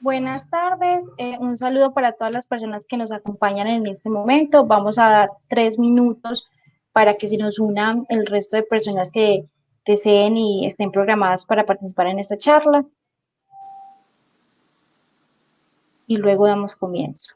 Buenas tardes, un saludo para todas las personas que nos acompañan en este momento. Vamos a dar 3 minutos para que se nos unan el resto de personas que deseen y estén programadas para participar en esta charla y luego damos comienzo.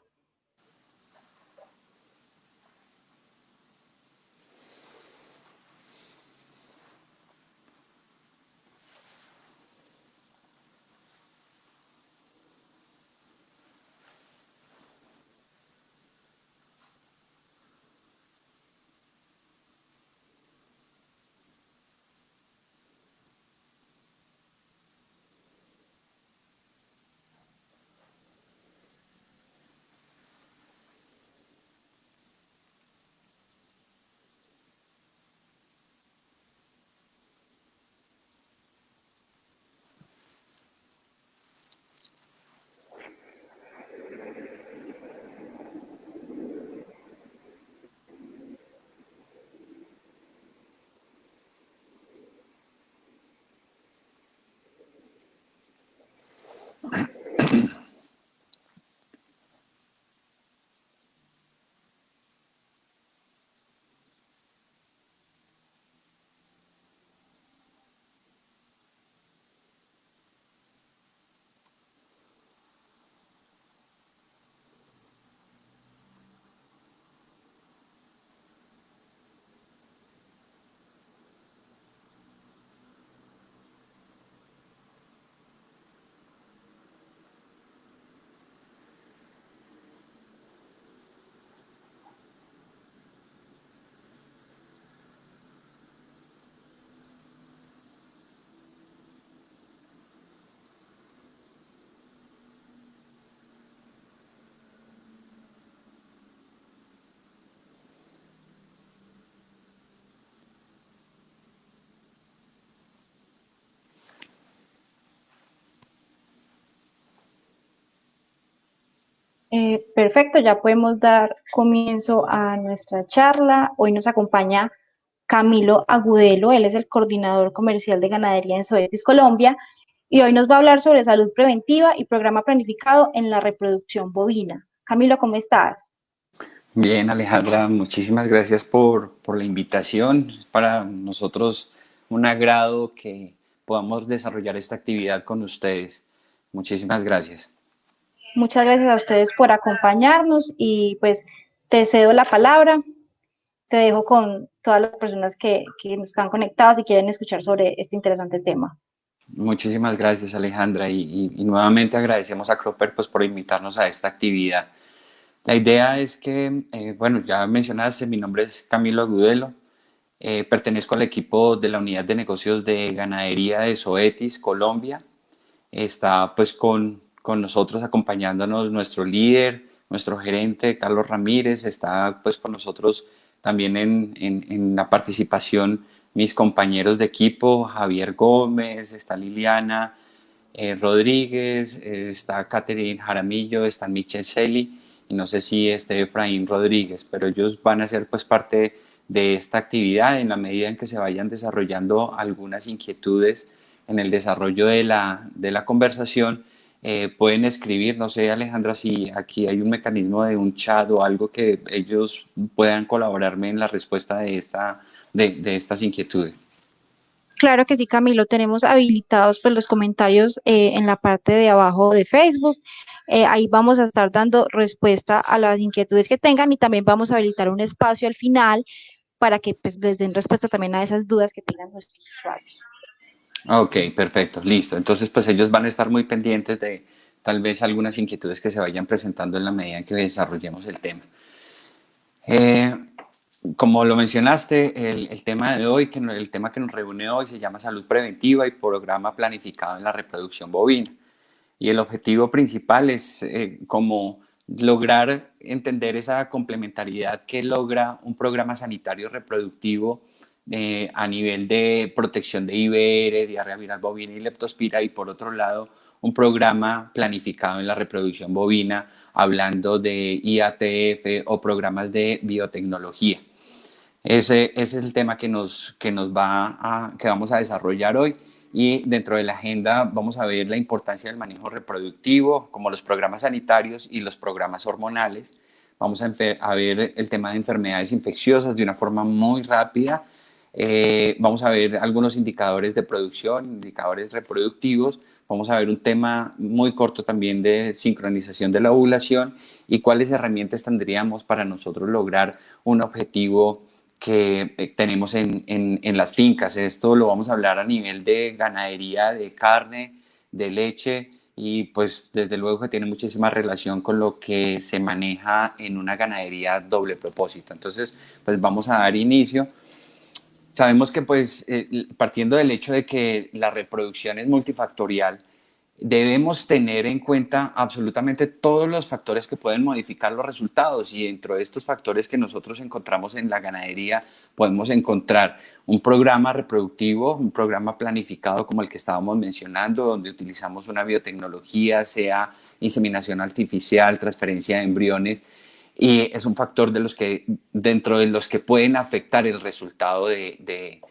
Perfecto, ya podemos dar comienzo a nuestra charla. Hoy nos acompaña Camilo Agudelo, él es el coordinador comercial de ganadería en Zoetis Colombia y hoy nos va a hablar sobre salud preventiva y programa planificado en la reproducción bovina. Camilo, ¿cómo estás? Bien, Alejandra, muchísimas gracias por la invitación. Es para nosotros un agrado que podamos desarrollar esta actividad con ustedes. Muchísimas gracias. Muchas gracias a ustedes por acompañarnos y pues te cedo la palabra, te dejo con todas las personas que están conectadas y quieren escuchar sobre este interesante tema. Muchísimas gracias, Alejandra, y nuevamente agradecemos a Cropper pues, por invitarnos a esta actividad. La idea es que, bueno, ya mencionaste, mi nombre es Camilo Agudelo, pertenezco al equipo de la unidad de negocios de ganadería de Zoetis, Colombia. Está pues con nosotros acompañándonos nuestro líder, nuestro gerente Carlos Ramírez, está pues con nosotros también en la participación mis compañeros de equipo, Javier Gómez, está Liliana Rodríguez, está Catherine Jaramillo, está Michelle Shelley y no sé si esté Efraín Rodríguez, pero ellos van a ser pues parte de esta actividad en la medida en que se vayan desarrollando algunas inquietudes en el desarrollo de la conversación. Pueden escribir, no sé Alejandra, si aquí hay un mecanismo de un chat o algo que ellos puedan colaborarme en la respuesta de estas inquietudes. Claro que sí, Camilo, tenemos habilitados pues los comentarios en la parte de abajo de Facebook. Ahí vamos a estar dando respuesta a las inquietudes que tengan y también vamos a habilitar un espacio al final para que pues les den respuesta también a esas dudas que tengan nuestros usuarios. Ok, perfecto, listo. Entonces, pues ellos van a estar muy pendientes de tal vez algunas inquietudes que se vayan presentando en la medida en que desarrollemos el tema. Eh, Como lo mencionaste, el tema de hoy, el tema que nos reúne hoy se llama salud preventiva y programa planificado en la reproducción bovina. Y el objetivo principal es como lograr entender esa complementariedad que logra un programa sanitario reproductivo a nivel de protección de IBR, diarrea viral bovina y leptospira, y por otro lado, un programa planificado en la reproducción bovina, hablando de IATF o programas de biotecnología. Ese es el tema que vamos a desarrollar hoy. Y dentro de la agenda vamos a ver la importancia del manejo reproductivo, como los programas sanitarios y los programas hormonales. Vamos a ver el tema de enfermedades infecciosas de una forma muy rápida. Vamos a ver algunos indicadores de producción, indicadores reproductivos. Vamos a ver un tema muy corto también de sincronización de la ovulación y cuáles herramientas tendríamos para nosotros lograr un objetivo que tenemos en las fincas. Esto lo vamos a hablar a nivel de ganadería, de carne, de leche y pues desde luego que tiene muchísima relación con lo que se maneja en una ganadería doble propósito. Entonces, pues vamos a dar inicio. Sabemos que pues partiendo del hecho de que la reproducción es multifactorial, debemos tener en cuenta absolutamente todos los factores que pueden modificar los resultados y dentro de estos factores que nosotros encontramos en la ganadería podemos encontrar un programa reproductivo, un programa planificado como el que estábamos mencionando, donde utilizamos una biotecnología, sea inseminación artificial, transferencia de embriones, y es un factor de los que, dentro de los que pueden afectar el resultado de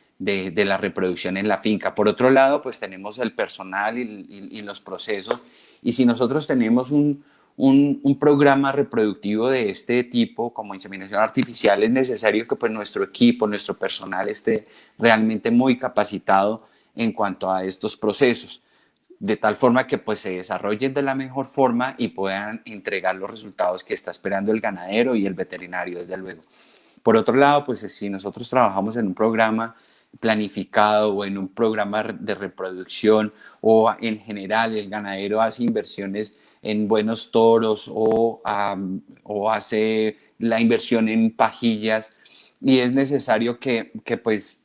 la reproducción en la finca. Por otro lado, pues tenemos el personal y los procesos. Y si nosotros tenemos un programa reproductivo de este tipo, como inseminación artificial, es necesario que pues, nuestro equipo, nuestro personal esté realmente muy capacitado en cuanto a estos procesos, de tal forma que pues se desarrollen de la mejor forma y puedan entregar los resultados que está esperando el ganadero y el veterinario, desde luego. Por otro lado, pues si nosotros trabajamos en un programa planificado o en un programa de reproducción o en general el ganadero hace inversiones en buenos toros o hace la inversión en pajillas y es necesario que pues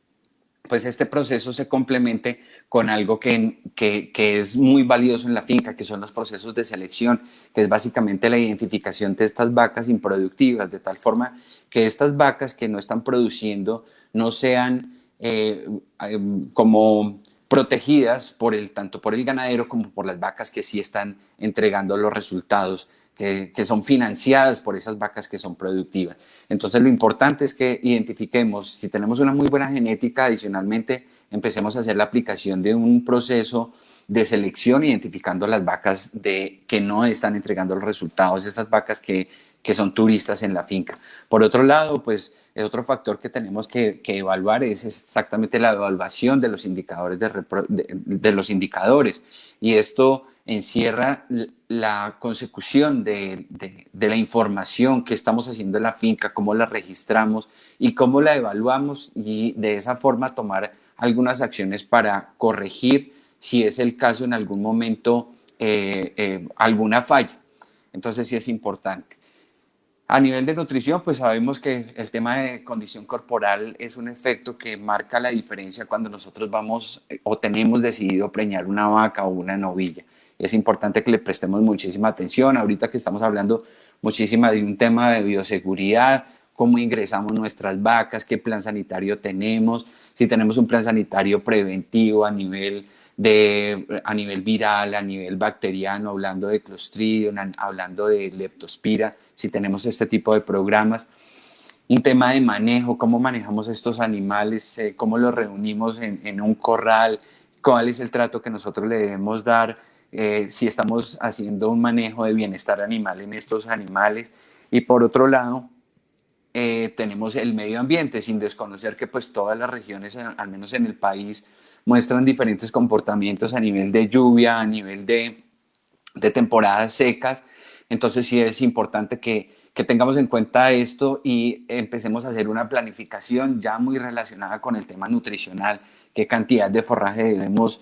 este proceso se complemente con algo que es muy valioso en la finca, que son los procesos de selección, que es básicamente la identificación de estas vacas improductivas, de tal forma que estas vacas que no están produciendo no sean como protegidas tanto por el ganadero como por las vacas que sí están entregando los resultados, que son financiadas por esas vacas que son productivas. Entonces lo importante es que identifiquemos, si tenemos una muy buena genética, adicionalmente empecemos a hacer la aplicación de un proceso de selección, identificando las vacas que no están entregando los resultados, esas vacas que son turistas en la finca. Por otro lado, pues el otro factor que tenemos que evaluar es exactamente la evaluación de los indicadores de los indicadores. Y esto encierra la consecución de la información que estamos haciendo en la finca, cómo la registramos y cómo la evaluamos y de esa forma tomar algunas acciones para corregir si es el caso en algún momento alguna falla. Entonces sí es importante. A nivel de nutrición, pues sabemos que el tema de condición corporal es un efecto que marca la diferencia cuando nosotros vamos o tenemos decidido preñar una vaca o una novilla. Es importante que le prestemos muchísima atención. Ahorita que estamos hablando muchísima de un tema de bioseguridad, cómo ingresamos nuestras vacas, qué plan sanitario tenemos, si tenemos un plan sanitario preventivo a nivel viral, a nivel bacteriano, hablando de Clostridium, hablando de Leptospira, si tenemos este tipo de programas. Un tema de manejo, cómo manejamos estos animales, cómo los reunimos en un corral, cuál es el trato que nosotros le debemos dar, si estamos haciendo un manejo de bienestar animal en estos animales. Y por otro lado, tenemos el medio ambiente, sin desconocer que pues todas las regiones, al menos en el país, muestran diferentes comportamientos a nivel de lluvia, a nivel de temporadas secas. Entonces sí es importante que tengamos en cuenta esto y empecemos a hacer una planificación ya muy relacionada con el tema nutricional, qué cantidad de forraje debemos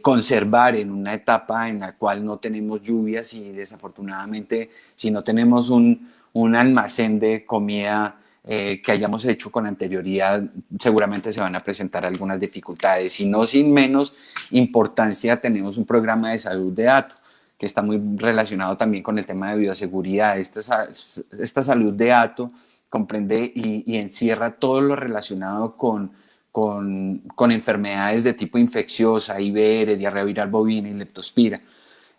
conservar en una etapa en la cual no tenemos lluvias y desafortunadamente si no tenemos un almacén de comida que hayamos hecho con anterioridad, seguramente se van a presentar algunas dificultades. Y no sin menos importancia tenemos un programa de salud de datos que está muy relacionado también con el tema de bioseguridad. Esta salud de datos comprende y encierra todo lo relacionado con enfermedades de tipo infecciosa, IBR, diarrea viral bovina y leptospira.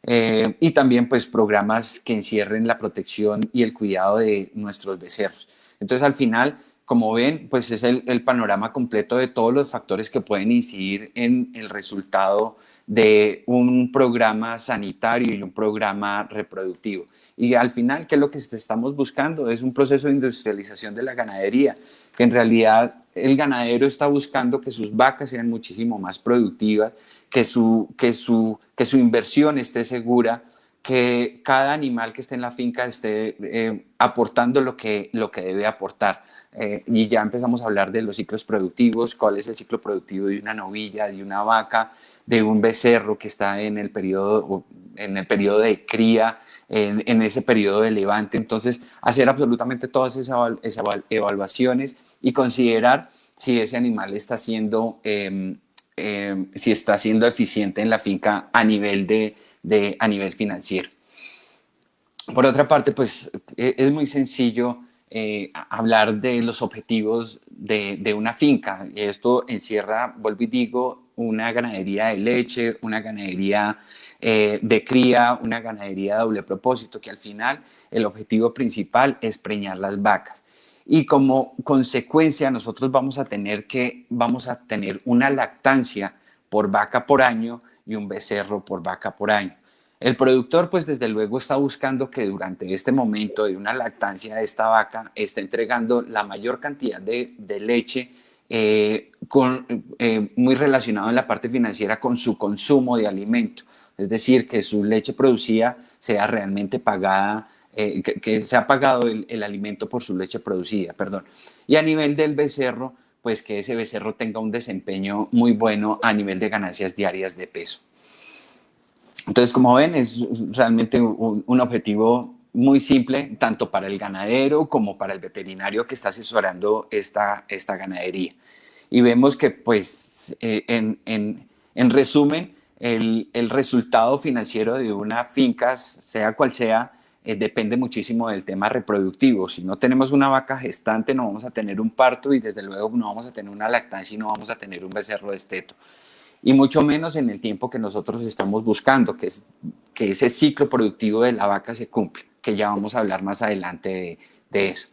Y también pues programas que encierren la protección y el cuidado de nuestros becerros. Entonces al final, como ven, pues es el panorama completo de todos los factores que pueden incidir en el resultado de un programa sanitario y un programa reproductivo. Y al final, ¿qué es lo que estamos buscando? Es un proceso de industrialización de la ganadería, que en realidad el ganadero está buscando que sus vacas sean muchísimo más productivas, que su inversión esté segura, que cada animal que esté en la finca esté aportando lo que debe aportar. Y ya empezamos a hablar de los ciclos productivos, cuál es el ciclo productivo de una novilla, de una vaca, de un becerro que está en el periodo de cría, en ese periodo de levante. Entonces, hacer absolutamente todas esas evaluaciones y considerar si ese animal está siendo, si está siendo eficiente en la finca a nivel financiero. Por otra parte, pues es muy sencillo hablar de los objetivos de una finca. Y esto encierra, vuelvo y digo, una ganadería de leche, una ganadería de cría, una ganadería de doble propósito, que al final el objetivo principal es preñar las vacas. Y como consecuencia nosotros vamos a tener una lactancia por vaca por año y un becerro por vaca por año. El productor, pues desde luego está buscando que durante este momento de una lactancia de esta vaca esté entregando la mayor cantidad de leche, muy relacionado en la parte financiera con su consumo de alimento. Es decir, que su leche producida sea realmente pagada, que sea pagado el alimento por su leche producida, perdón. Y a nivel del becerro, pues que ese becerro tenga un desempeño muy bueno a nivel de ganancias diarias de peso. Entonces, como ven, es realmente un objetivo muy simple, tanto para el ganadero como para el veterinario que está asesorando esta ganadería. Y vemos que, pues, en resumen, el resultado financiero de una finca, sea cual sea, depende muchísimo del tema reproductivo. Si no tenemos una vaca gestante, no vamos a tener un parto y desde luego no vamos a tener una lactancia y no vamos a tener un becerro de esteto, y mucho menos en el tiempo que nosotros estamos buscando, que ese ciclo productivo de la vaca se cumple, que ya vamos a hablar más adelante de eso.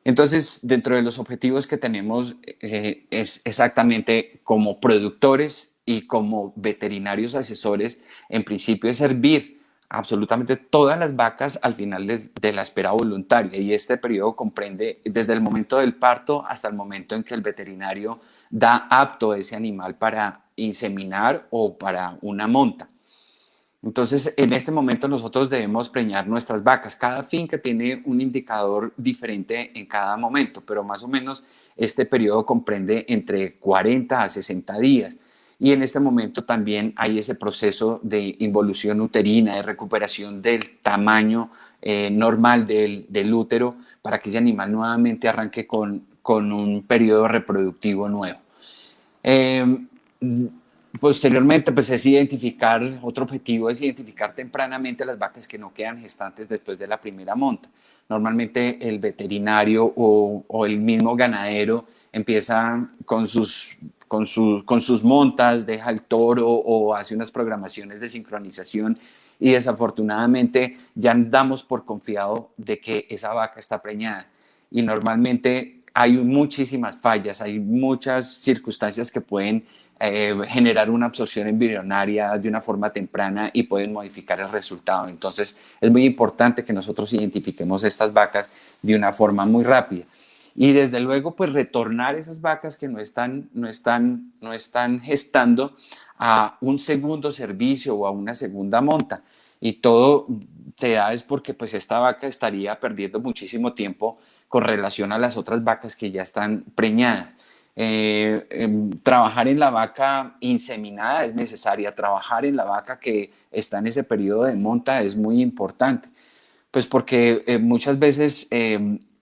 Entonces, dentro de los objetivos que tenemos es exactamente como productores y como veterinarios asesores, en principio es servir absolutamente todas las vacas al final de la espera voluntaria, y este periodo comprende desde el momento del parto hasta el momento en que el veterinario da apto a ese animal para inseminar o para una monta. Entonces, en este momento nosotros debemos preñar nuestras vacas. Cada finca tiene un indicador diferente en cada momento, pero más o menos este periodo comprende entre 40 a 60 días. Y en este momento también hay ese proceso de involución uterina, de recuperación del tamaño normal del útero, para que ese animal nuevamente arranque con un periodo reproductivo nuevo. Eh, Posteriormente, pues otro objetivo es identificar tempranamente las vacas que no quedan gestantes después de la primera monta. Normalmente el veterinario o el mismo ganadero empieza con sus montas, deja el toro o hace unas programaciones de sincronización, y desafortunadamente ya damos por confiado de que esa vaca está preñada, y normalmente hay muchísimas fallas, hay muchas circunstancias que pueden generar una absorción embrionaria de una forma temprana y pueden modificar el resultado. Entonces, es muy importante que nosotros identifiquemos estas vacas de una forma muy rápida. Y desde luego, pues retornar esas vacas que no están gestando a un segundo servicio o a una segunda monta. Y todo se da es porque pues esta vaca estaría perdiendo muchísimo tiempo con relación a las otras vacas que ya están preñadas. Trabajar en la vaca inseminada es necesaria, trabajar en la vaca que está en ese periodo de monta es muy importante, pues porque muchas veces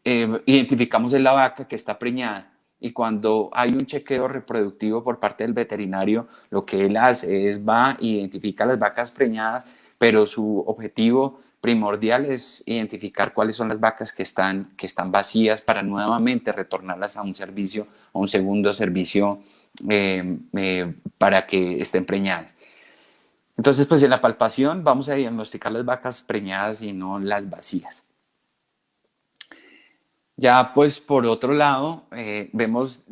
identificamos en la vaca que está preñada, y cuando hay un chequeo reproductivo por parte del veterinario, lo que él hace es va e identifica las vacas preñadas, pero su objetivo primordial es identificar cuáles son las vacas que están vacías para nuevamente retornarlas a un servicio, a un segundo servicio, para que estén preñadas. Entonces, pues en la palpación vamos a diagnosticar las vacas preñadas y no las vacías. Ya pues por otro lado, vemos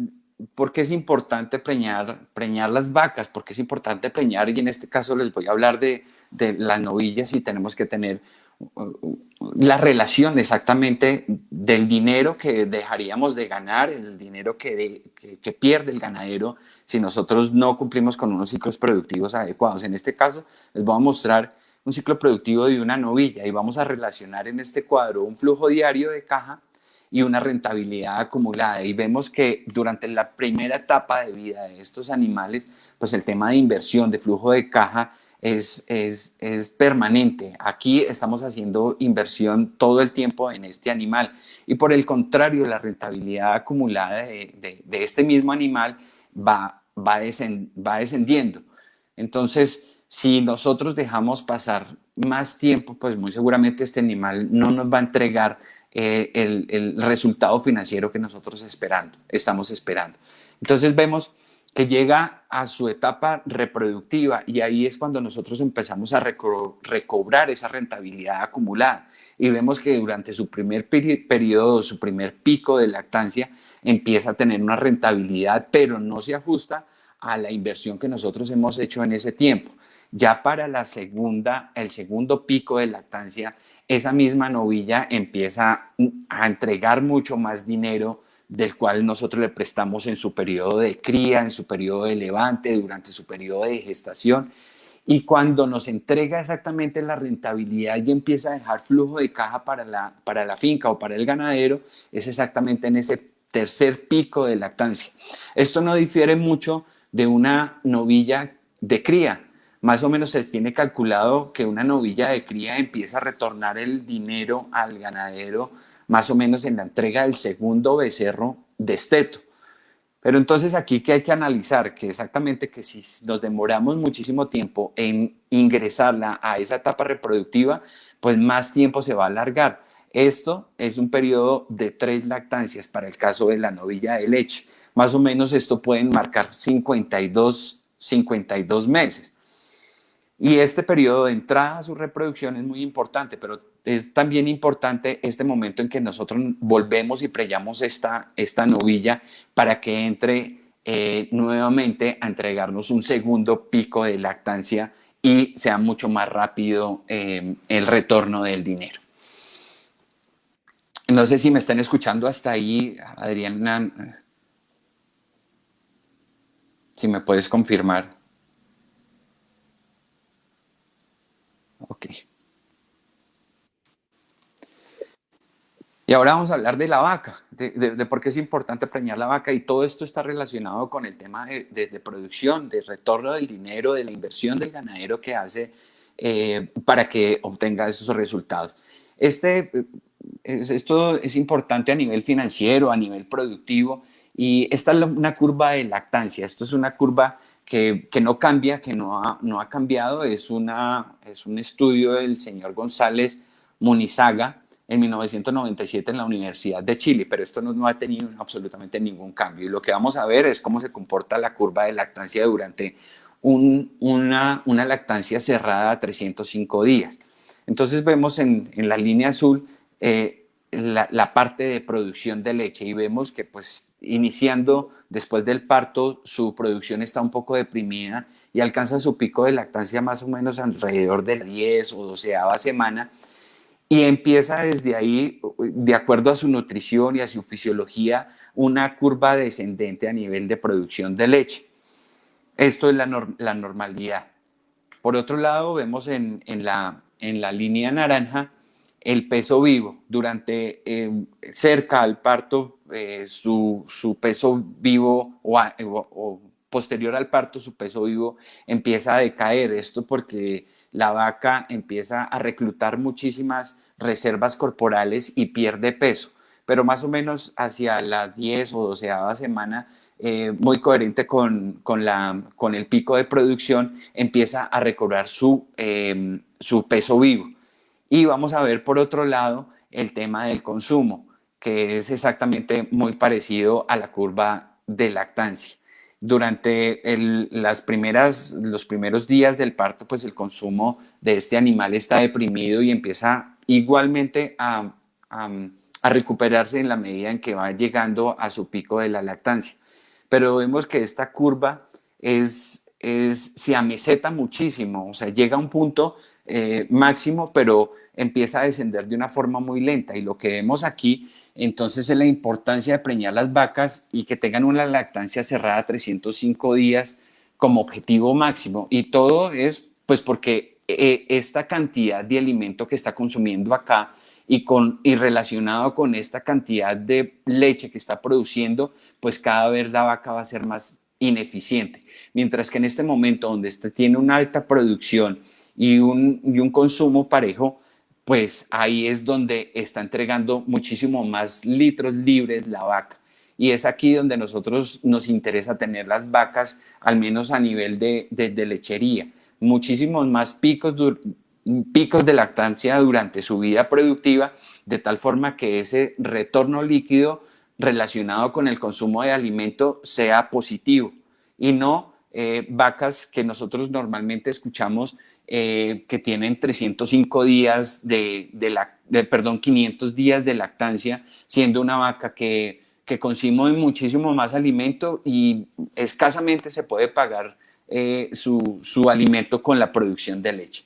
por qué es importante preñar las vacas, por qué es importante preñar y en este caso les voy a hablar de las novillas y tenemos que tener la relación exactamente del dinero que dejaríamos de ganar, el dinero que pierde el ganadero si nosotros no cumplimos con unos ciclos productivos adecuados. En este caso les voy a mostrar un ciclo productivo de una novilla y vamos a relacionar en este cuadro un flujo diario de caja y una rentabilidad acumulada. Y vemos que durante la primera etapa de vida de estos animales, pues el tema de inversión, de flujo de caja, es permanente. Aquí estamos haciendo inversión todo el tiempo en este animal. Y por el contrario, la rentabilidad acumulada de este mismo animal va descendiendo. Entonces, si nosotros dejamos pasar más tiempo, pues muy seguramente este animal no nos va a entregar el resultado financiero que nosotros estamos esperando. Entonces vemos que llega a su etapa reproductiva y ahí es cuando nosotros empezamos a recobrar esa rentabilidad acumulada y vemos que durante su primer periodo, su primer pico de lactancia, empieza a tener una rentabilidad, pero no se ajusta a la inversión que nosotros hemos hecho en ese tiempo. Ya para el segundo pico de lactancia, esa misma novilla empieza a entregar mucho más dinero del cual nosotros le prestamos en su periodo de cría, en su periodo de levante, durante su periodo de gestación. Y cuando nos entrega exactamente la rentabilidad y empieza a dejar flujo de caja para la finca o para el ganadero, es exactamente en ese tercer pico de lactancia. Esto no difiere mucho de una novilla de cría. Más o menos se tiene calculado que una novilla de cría empieza a retornar el dinero al ganadero más o menos en la entrega del segundo becerro desteto. Pero entonces aquí que hay que analizar que exactamente que si nos demoramos muchísimo tiempo en ingresarla a esa etapa reproductiva, pues más tiempo se va a alargar. Esto es un periodo de 3 lactancias para el caso de la novilla de leche. Más o menos esto pueden marcar 52 meses. Y este periodo de entrada a su reproducción es muy importante, pero es también importante este momento en que nosotros volvemos y prellamos esta novilla para que entre nuevamente a entregarnos un segundo pico de lactancia y sea mucho más rápido el retorno del dinero. No sé si me están escuchando hasta ahí, Adriana, si me puedes confirmar. Ok. Y ahora vamos a hablar de la vaca, de por qué es importante preñar la vaca y todo esto está relacionado con el tema de producción, de retorno del dinero, de la inversión del ganadero que hace para que obtenga esos resultados. Esto es importante a nivel financiero, a nivel productivo y esta es una curva de lactancia, esto es una curva que no cambia, que no ha cambiado, es un estudio del señor González Munizaga en 1997 en la Universidad de Chile, pero esto no ha tenido absolutamente ningún cambio. Y lo que vamos a ver es cómo se comporta la curva de lactancia durante una lactancia cerrada a 305 días. Entonces vemos en la línea azul la parte de producción de leche y vemos que pues iniciando después del parto su producción está un poco deprimida y alcanza su pico de lactancia más o menos alrededor de la 10 o 12ª semana y empieza desde ahí, de acuerdo a su nutrición y a su fisiología, una curva descendente a nivel de producción de leche. Esto es la normalidad. Por otro lado, vemos en la línea naranja el peso vivo. Durante cerca al parto, su peso vivo o posterior al parto, su peso vivo empieza a decaer. Esto porque la vaca empieza a reclutar muchísimas reservas corporales y pierde peso. Pero más o menos hacia la 10 o 12ª semana muy coherente con el pico de producción, empieza a recobrar su peso vivo. Y vamos a ver por otro lado el tema del consumo, que es exactamente muy parecido a la curva de lactancia. Durante los primeros días del parto, pues el consumo de este animal está deprimido y empieza igualmente a a recuperarse en la medida en que va llegando a su pico de la lactancia. Pero vemos que esta curva se ameseta muchísimo, o sea, llega a un punto máximo, pero empieza a descender de una forma muy lenta. Y lo que vemos aquí, entonces, es la importancia de preñar las vacas y que tengan una lactancia cerrada a 305 días como objetivo máximo. Y todo es pues porque esta cantidad de alimento que está consumiendo acá y relacionado con esta cantidad de leche que está produciendo, pues cada vez la vaca va a ser más ineficiente. Mientras que en este momento donde este tiene una alta producción y un consumo parejo, pues ahí es donde está entregando muchísimo más litros libres la vaca. Y es aquí donde nosotros nos interesa tener las vacas, al menos a nivel de lechería. Muchísimos más picos de lactancia durante su vida productiva, de tal forma que ese retorno líquido relacionado con el consumo de alimento sea positivo y no vacas que nosotros normalmente escuchamos que tienen 305 días perdón, 500 días de lactancia, siendo una vaca que consume muchísimo más alimento y escasamente se puede pagar su alimento con la producción de leche.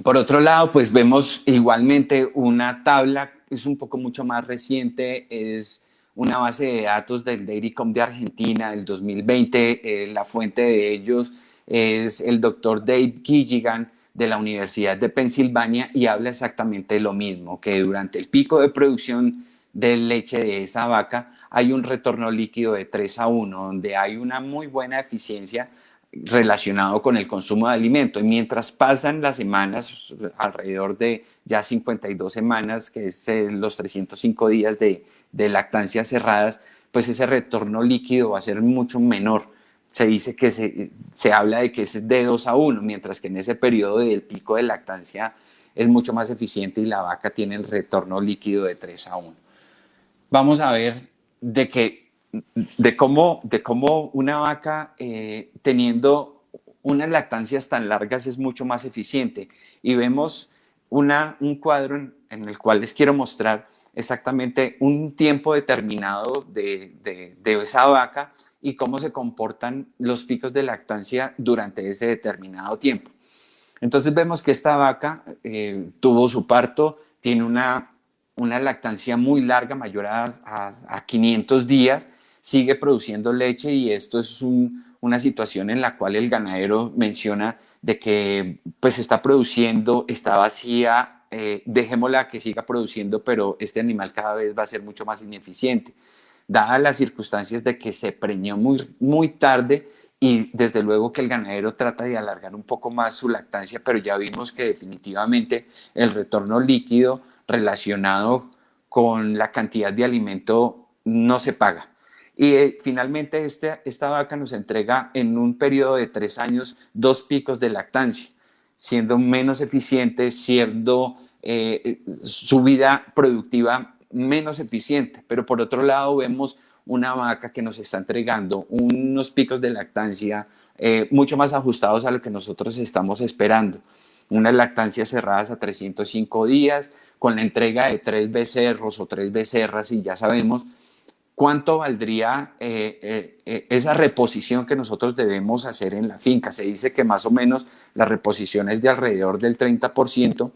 Por otro lado, pues vemos igualmente una tabla, es un poco mucho más reciente, es una base de datos del Dairycom de Argentina del 2020. La fuente de ellos es el doctor Dave Gilligan de la Universidad de Pensilvania y habla exactamente lo mismo, que durante el pico de producción de leche de esa vaca hay un retorno líquido de 3 a 1, donde hay una muy buena eficiencia relacionado con el consumo de alimento. Y mientras pasan las semanas, alrededor de ya 52 semanas, que es los 305 días de lactancia cerradas, pues ese retorno líquido va a ser mucho menor. Se dice que se habla de que es de 2 a 1, mientras que en ese periodo del pico de lactancia es mucho más eficiente y la vaca tiene el retorno líquido de 3 a 1. Vamos a ver de que de cómo una vaca teniendo unas lactancias tan largas es mucho más eficiente. Y vemos un cuadro en el cual les quiero mostrar exactamente un tiempo determinado de esa vaca y cómo se comportan los picos de lactancia durante ese determinado tiempo. Entonces vemos que esta vaca tuvo su parto, tiene una lactancia muy larga, mayor a 500 días, sigue produciendo leche y esto es una situación en la cual el ganadero menciona de que pues está produciendo, está vacía, dejémosla que siga produciendo, pero este animal cada vez va a ser mucho más ineficiente, dadas las circunstancias de que se preñó muy, muy tarde y desde luego que el ganadero trata de alargar un poco más su lactancia, pero ya vimos que definitivamente el retorno líquido relacionado con la cantidad de alimento no se paga. Y finalmente esta vaca nos entrega en un periodo de 3 años 2 picos de lactancia, siendo menos eficiente, siendo su vida productiva menos eficiente. Pero por otro lado vemos una vaca que nos está entregando unos picos de lactancia mucho más ajustados a lo que nosotros estamos esperando. Unas lactancias cerradas a 305 días, con la entrega de 3 becerros o 3 becerras, y ya sabemos cuánto valdría esa reposición que nosotros debemos hacer en la finca. Se dice que más o menos la reposición es de alrededor del 30%.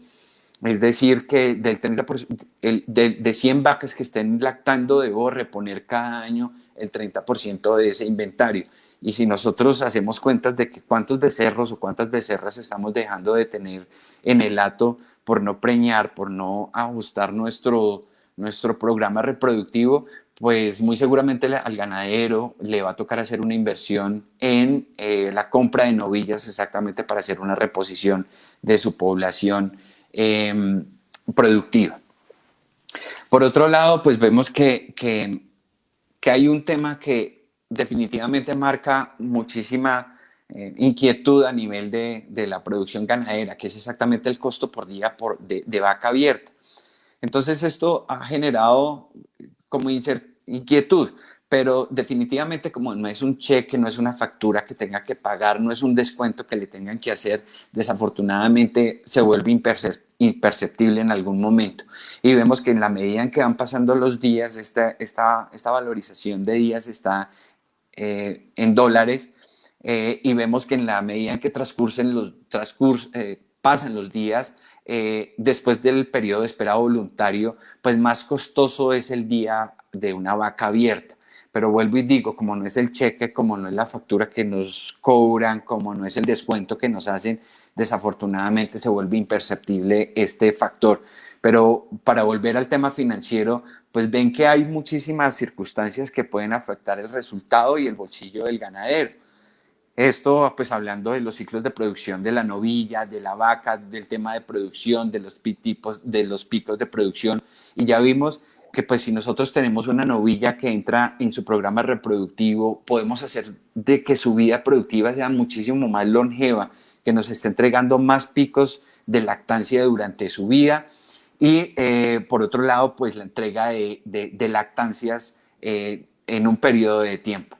Es decir, que del 30%, de 100 vacas que estén lactando, debo reponer cada año el 30% de ese inventario. Y si nosotros hacemos cuentas de que cuántos becerros o cuántas becerras estamos dejando de tener en el hato por no preñar, por no ajustar nuestro programa reproductivo, pues muy seguramente al ganadero le va a tocar hacer una inversión en la compra de novillas exactamente para hacer una reposición de su población productiva. Por otro lado, pues vemos que hay un tema que definitivamente marca muchísima inquietud a nivel de la producción ganadera, que es exactamente el costo por día de vaca abierta. Entonces esto ha generado como inquietud, pero definitivamente como no es un cheque, no es una factura que tenga que pagar, no es un descuento que le tengan que hacer, desafortunadamente se vuelve imperceptible en algún momento. Y vemos que en la medida en que van pasando los días, esta valorización de días está en dólares, y vemos que en la medida en que pasan los días, después del periodo de espera voluntario, pues más costoso es el día de una vaca abierta. Pero vuelvo y digo, como no es el cheque, como no es la factura que nos cobran, como no es el descuento que nos hacen, desafortunadamente se vuelve imperceptible este factor. Pero para volver al tema financiero, pues ven que hay muchísimas circunstancias que pueden afectar el resultado y el bolsillo del ganadero. Esto, pues hablando de los ciclos de producción de la novilla, de la vaca, del tema de producción, de los picos de producción. Y ya vimos que pues si nosotros tenemos una novilla que entra en su programa reproductivo, podemos hacer de que su vida productiva sea muchísimo más longeva, que nos esté entregando más picos de lactancia durante su vida. Y por otro lado, pues la entrega de lactancias en un periodo de tiempo.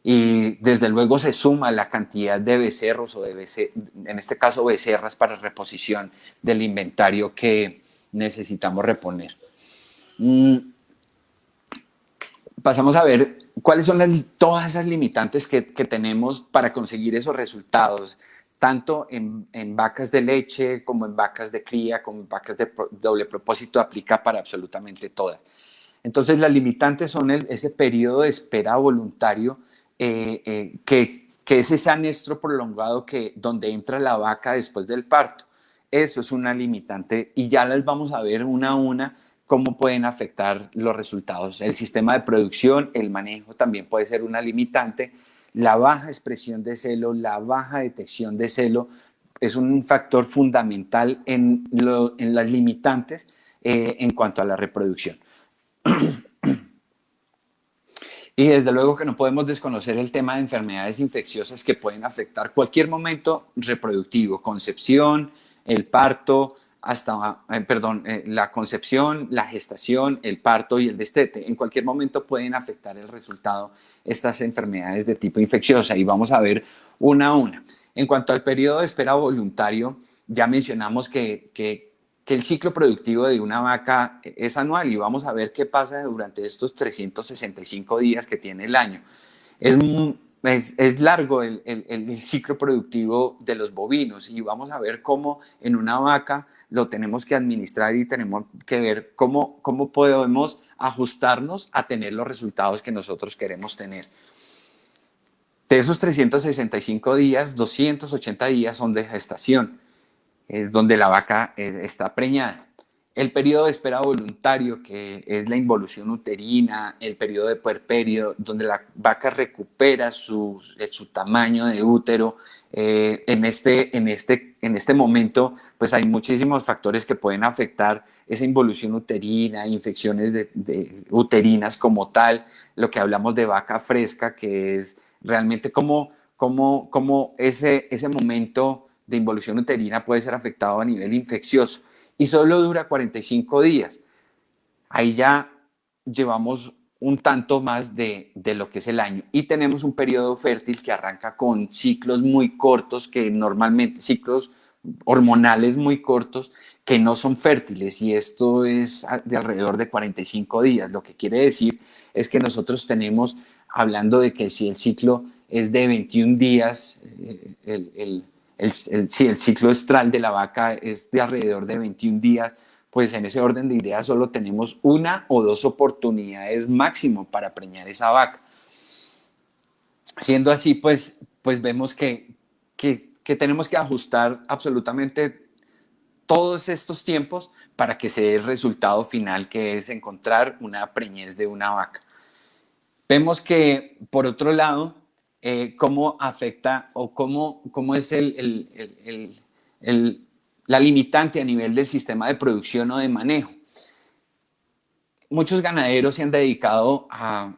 Y desde luego se suma la cantidad de becerros en este caso becerras para reposición del inventario que necesitamos reponer. Pasamos a ver cuáles son todas esas limitantes que tenemos para conseguir esos resultados, tanto en vacas de leche como en vacas de cría, como en vacas de doble propósito, aplica para absolutamente todas. Entonces, las limitantes son ese periodo de espera voluntario, que es ese anestro prolongado donde entra la vaca después del parto. Eso es una limitante y ya las vamos a ver una a una cómo pueden afectar los resultados. El sistema de producción, el manejo también puede ser una limitante. La baja expresión de celo, la baja detección de celo es un factor fundamental en las limitantes en cuanto a la reproducción. Y desde luego que no podemos desconocer el tema de enfermedades infecciosas que pueden afectar cualquier momento reproductivo, concepción, el parto, la concepción, la gestación, el parto y el destete. En cualquier momento pueden afectar el resultado estas enfermedades de tipo infecciosa y vamos a ver una a una. En cuanto al periodo de espera voluntario, ya mencionamos que el ciclo productivo de una vaca es anual y vamos a ver qué pasa durante estos 365 días que tiene el año. Es largo el ciclo productivo de los bovinos y vamos a ver cómo en una vaca lo tenemos que administrar y tenemos que ver cómo podemos ajustarnos a tener los resultados que nosotros queremos tener. De esos 365 días, 280 días son de gestación, donde la vaca está preñada. El periodo de espera voluntario, que es la involución uterina, el periodo de puerperio, donde la vaca recupera su tamaño de útero. En este momento, pues hay muchísimos factores que pueden afectar esa involución uterina, infecciones uterinas como tal, lo que hablamos de vaca fresca, que es realmente como ese momento de involución uterina puede ser afectado a nivel infeccioso y solo dura 45 días. Ahí ya llevamos un tanto más de lo que es el año y tenemos un periodo fértil que arranca con ciclos muy cortos, que normalmente ciclos hormonales muy cortos que no son fértiles y esto es de alrededor de 45 días. Lo que quiere decir es que nosotros tenemos, hablando de que si el ciclo es de 21 días, el ciclo estral de la vaca es de alrededor de 21 días, pues en ese orden de ideas solo tenemos una o dos oportunidades máximo para preñar esa vaca. Siendo así, pues vemos que tenemos que ajustar absolutamente todos estos tiempos para que se dé el resultado final, que es encontrar una preñez de una vaca. Vemos que, por otro lado, cómo afecta o cómo es la limitante a nivel del sistema de producción o de manejo. Muchos ganaderos se han dedicado a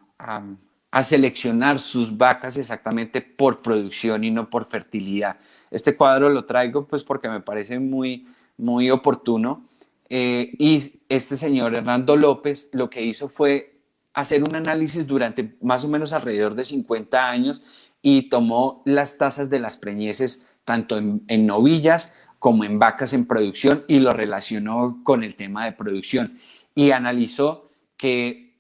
seleccionar sus vacas exactamente por producción y no por fertilidad. Este cuadro lo traigo pues porque me parece muy, muy oportuno. Y este señor Hernando López lo que hizo fue hacer un análisis durante más o menos alrededor de 50 años y tomó las tasas de las preñeces tanto en novillas como en vacas en producción y lo relacionó con el tema de producción y analizó que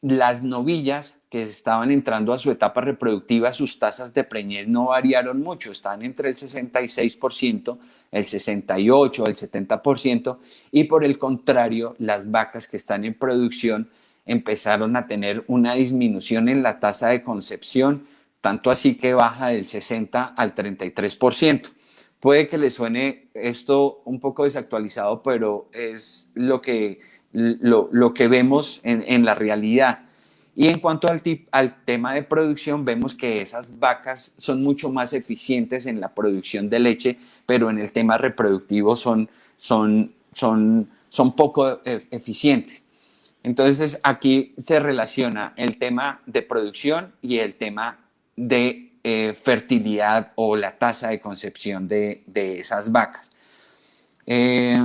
las novillas que estaban entrando a su etapa reproductiva, sus tasas de preñez no variaron mucho, estaban entre el 66%, el 68%, el 70%, y por el contrario, las vacas que están en producción empezaron a tener una disminución en la tasa de concepción, tanto así que baja del 60 al 33%. Puede que le suene esto un poco desactualizado, pero es lo que vemos en la realidad. Y en cuanto al tema de producción, vemos que esas vacas son mucho más eficientes en la producción de leche, pero en el tema reproductivo son poco eficientes. Entonces aquí se relaciona el tema de producción y el tema de fertilidad o la tasa de concepción de esas vacas. Eh,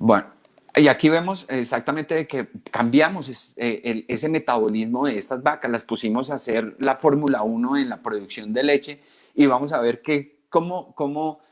Bueno, y aquí vemos exactamente que cambiamos ese metabolismo de estas vacas, las pusimos a hacer la Fórmula 1 en la producción de leche y vamos a ver cómo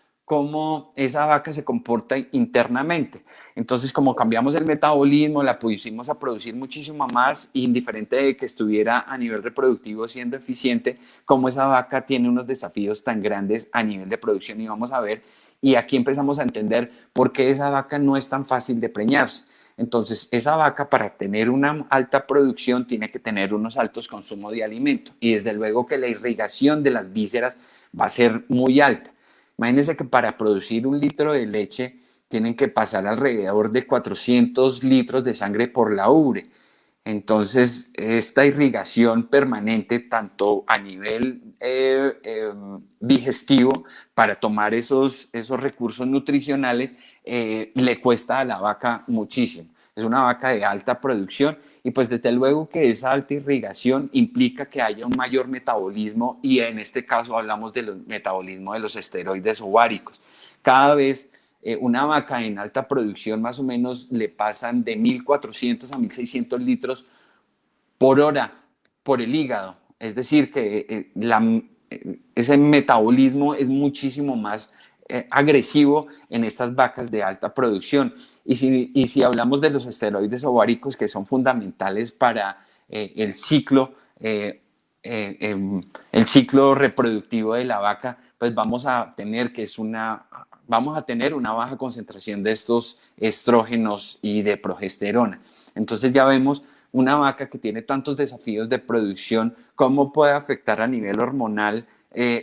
esa vaca se comporta internamente. Entonces, como cambiamos el metabolismo, la pusimos a producir muchísimo más, indiferente de que estuviera a nivel reproductivo siendo eficiente, cómo esa vaca tiene unos desafíos tan grandes a nivel de producción y vamos a ver y aquí empezamos a entender por qué esa vaca no es tan fácil de preñarse. Entonces, esa vaca para tener una alta producción tiene que tener unos altos consumos de alimento y desde luego que la irrigación de las vísceras va a ser muy alta. Imagínense que para producir un litro de leche tienen que pasar alrededor de 400 litros de sangre por la ubre. Entonces, esta irrigación permanente, tanto a nivel digestivo, para tomar esos recursos nutricionales, le cuesta a la vaca muchísimo. Es una vaca de alta producción y pues desde luego que esa alta irrigación implica que haya un mayor metabolismo y en este caso hablamos del metabolismo de los esteroides ováricos. Cada vez una vaca en alta producción más o menos le pasan de 1.400 a 1.600 litros por hora por el hígado. Es decir, que ese metabolismo es muchísimo más agresivo en estas vacas de alta producción. Y si hablamos de los esteroides ováricos que son fundamentales para el ciclo reproductivo de la vaca, pues vamos a tener una baja concentración de estos estrógenos y de progesterona. Entonces ya vemos una vaca que tiene tantos desafíos de producción, cómo puede afectar a nivel hormonal,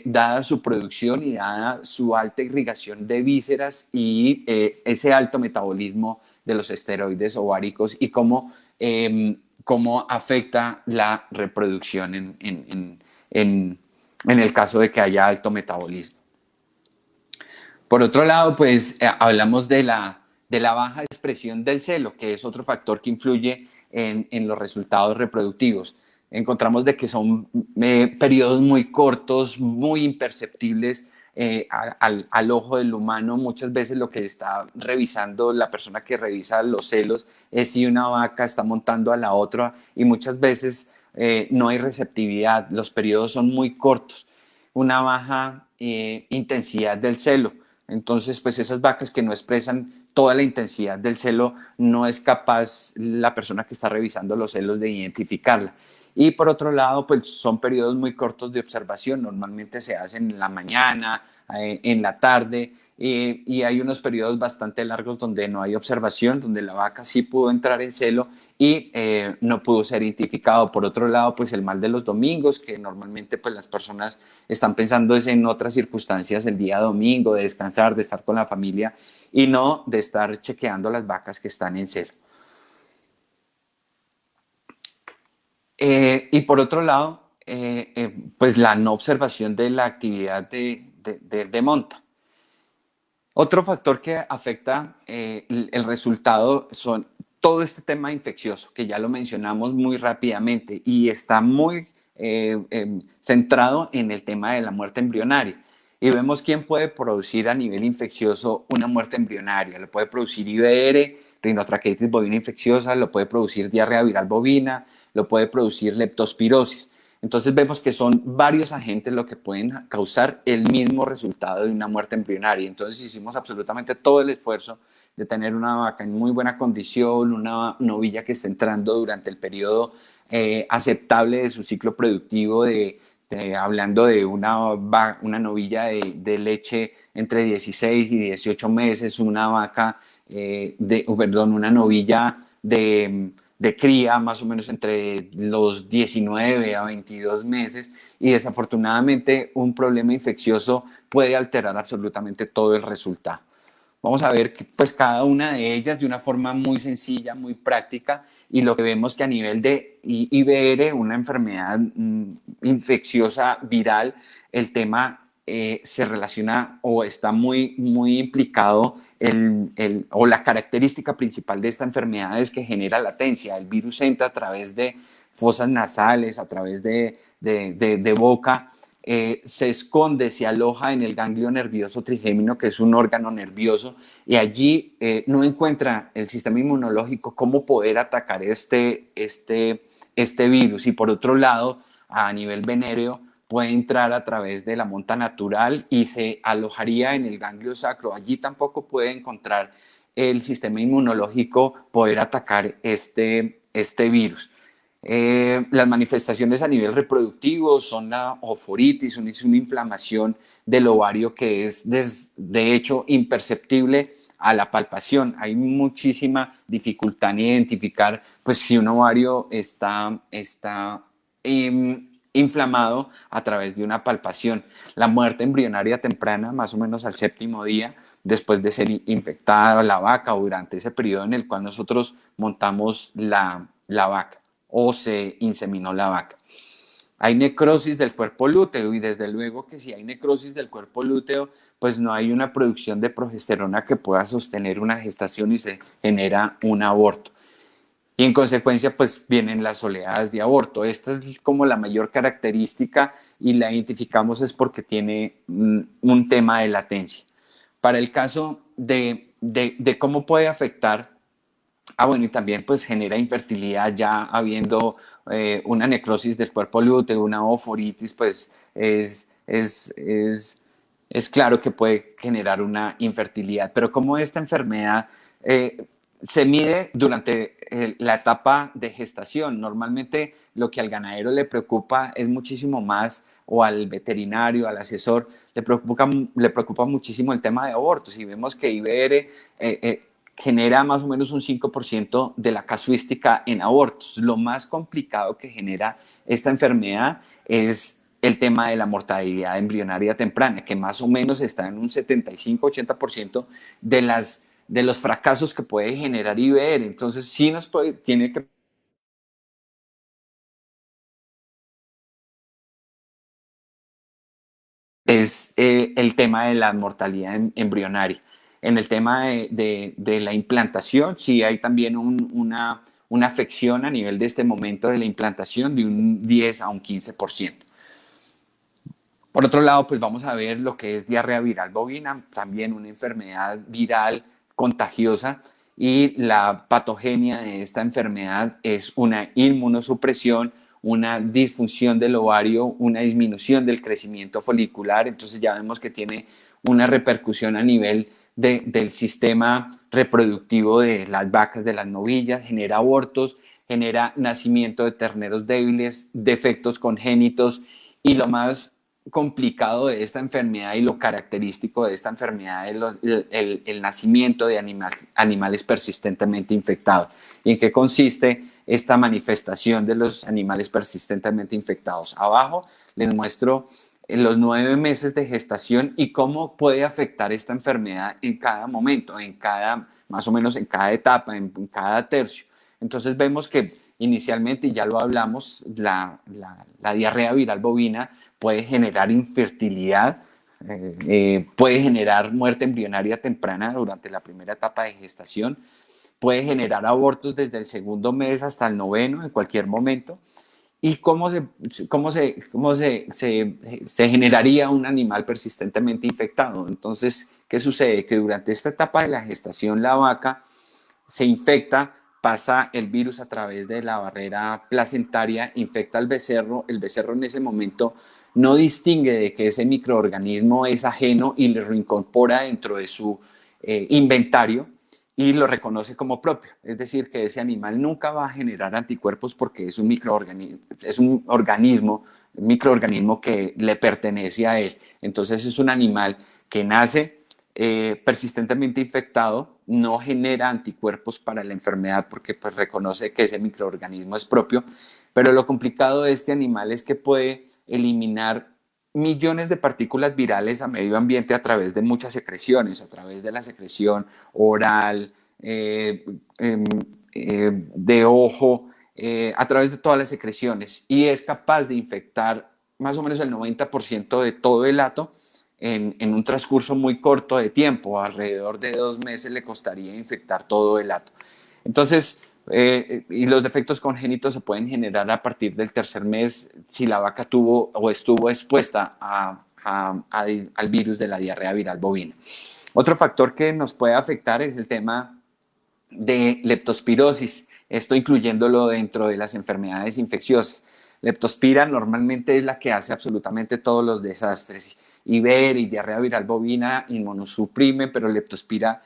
dada su producción y dada su alta irrigación de vísceras y ese alto metabolismo de los esteroides ováricos y cómo afecta la reproducción en el caso de que haya alto metabolismo. Por otro lado, pues hablamos de la baja expresión del celo, que es otro factor que influye en los resultados reproductivos. Encontramos de que son periodos muy cortos, muy imperceptibles al ojo del humano. Muchas veces lo que está revisando la persona que revisa los celos es si una vaca está montando a la otra y muchas veces no hay receptividad, los periodos son muy cortos, una baja intensidad del celo. Entonces, pues esas vacas que no expresan toda la intensidad del celo, no es capaz la persona que está revisando los celos de identificarla. Y por otro lado, pues son periodos muy cortos de observación, normalmente se hacen en la mañana, en la tarde, y hay unos periodos bastante largos donde no hay observación, donde la vaca sí pudo entrar en celo y no pudo ser identificado. Por otro lado, pues el mal de los domingos, que normalmente pues las personas están pensando en otras circunstancias el día domingo, de descansar, de estar con la familia y no de estar chequeando las vacas que están en celo. Y por otro lado, pues la no observación de la actividad de monta. Otro factor que afecta el resultado son todo este tema infeccioso, que ya lo mencionamos muy rápidamente y está muy centrado en el tema de la muerte embrionaria. y vemos quién puede producir a nivel infeccioso una muerte embrionaria. Lo puede producir IBR, rinotraqueitis bovina infecciosa, lo puede producir diarrea viral bovina, lo puede producir leptospirosis. Entonces vemos que son varios agentes lo que pueden causar el mismo resultado de una muerte embrionaria. Entonces hicimos absolutamente todo el esfuerzo de tener una vaca en muy buena condición, una novilla que esté entrando durante el periodo aceptable de su ciclo productivo, hablando de una novilla de leche entre 16 y 18 meses, una vaca, una novilla de cría más o menos entre los 19 a 22 meses, y desafortunadamente un problema infeccioso puede alterar absolutamente todo el resultado. Vamos a ver pues cada una de ellas de una forma muy sencilla, muy práctica, y lo que vemos que a nivel de IBR, una enfermedad infecciosa viral, el tema se relaciona o está muy implicado o la característica principal de esta enfermedad es que genera latencia. El virus entra a través de fosas nasales, a través de boca, se esconde, se aloja en el ganglio nervioso trigémino, que es un órgano nervioso, y allí no encuentra el sistema inmunológico cómo poder atacar este virus. Y por otro lado, a nivel venéreo, puede entrar a través de la monta natural y se alojaría en el ganglio sacro. Allí tampoco puede encontrar el sistema inmunológico poder atacar este virus. Las manifestaciones a nivel reproductivo son la oforitis, es una inflamación del ovario que es de hecho imperceptible a la palpación. Hay muchísima dificultad en identificar pues, si un ovario está inflamado a través de una palpación. La muerte embrionaria temprana, más o menos al séptimo día, después de ser infectada la vaca o durante ese periodo en el cual nosotros montamos la vaca o se inseminó la vaca. Hay necrosis del cuerpo lúteo, y desde luego que si hay necrosis del cuerpo lúteo, pues no hay una producción de progesterona que pueda sostener una gestación y se genera un aborto. Y en consecuencia, pues vienen las oleadas de aborto. Esta es como la mayor característica, y la identificamos es porque tiene un tema de latencia. Para el caso de cómo puede afectar, bueno, y también pues genera infertilidad ya habiendo una necrosis del cuerpo lúteo, una oforitis, pues es claro que puede generar una infertilidad. Pero como esta enfermedad se mide durante la etapa de gestación, normalmente lo que al ganadero le preocupa es muchísimo más, o al veterinario, al asesor, le preocupa muchísimo el tema de abortos. Y vemos que IBR genera más o menos un 5% de la casuística en abortos. Lo más complicado que genera esta enfermedad es el tema de la mortalidad embrionaria temprana, que más o menos está en un 75-80% de los fracasos que puede generar IBR. Entonces, sí tiene que es el tema de la mortalidad embrionaria. En el tema de la implantación, sí hay también una afección a nivel de este momento de la implantación de un 10 a un 15%. Por otro lado, pues vamos a ver lo que es diarrea viral bovina, también una enfermedad viral contagiosa, y la patogenia de esta enfermedad es una inmunosupresión, una disfunción del ovario, una disminución del crecimiento folicular. Entonces ya vemos que tiene una repercusión a nivel del sistema reproductivo de las vacas, de las novillas, genera abortos, genera nacimiento de terneros débiles, defectos congénitos, y lo más complicado de esta enfermedad y lo característico de esta enfermedad es el nacimiento de animales persistentemente infectados. ¿Y en qué consiste esta manifestación de los animales persistentemente infectados? Abajo les muestro los 9 meses de gestación y cómo puede afectar esta enfermedad en cada momento, más o menos en cada etapa, en cada tercio. Entonces vemos que inicialmente, y ya lo hablamos, la diarrea viral bovina puede generar infertilidad, puede generar muerte embrionaria temprana durante la primera etapa de gestación, puede generar abortos desde el segundo mes hasta el noveno, en cualquier momento, ¿Y cómo se generaría un animal persistentemente infectado? Entonces, ¿qué sucede? Que durante esta etapa de la gestación la vaca se infecta, pasa el virus a través de la barrera placentaria, infecta al becerro, el becerro en ese momento no distingue de que ese microorganismo es ajeno y le reincorpora dentro de su inventario y lo reconoce como propio. Es decir, que ese animal nunca va a generar anticuerpos porque es un microorganismo, un microorganismo que le pertenece a él. Entonces es un animal que nace persistentemente infectado, no genera anticuerpos para la enfermedad porque pues reconoce que ese microorganismo es propio, pero lo complicado de este animal es que puede eliminar millones de partículas virales a medio ambiente a través de muchas secreciones, a través de la secreción oral, eh, de ojo, a través de todas las secreciones, y es capaz de infectar más o menos el 90% de todo el hato en un transcurso muy corto de tiempo. Alrededor de 2 meses le costaría infectar todo el hato. Entonces, y los defectos congénitos se pueden generar a partir del tercer mes si la vaca tuvo o estuvo expuesta al virus de la diarrea viral bovina. Otro factor que nos puede afectar es el tema de leptospirosis, esto incluyéndolo dentro de las enfermedades infecciosas. Leptospira normalmente es la que hace absolutamente todos los desastres. Iber y diarrea viral bovina inmunosuprime, pero leptospira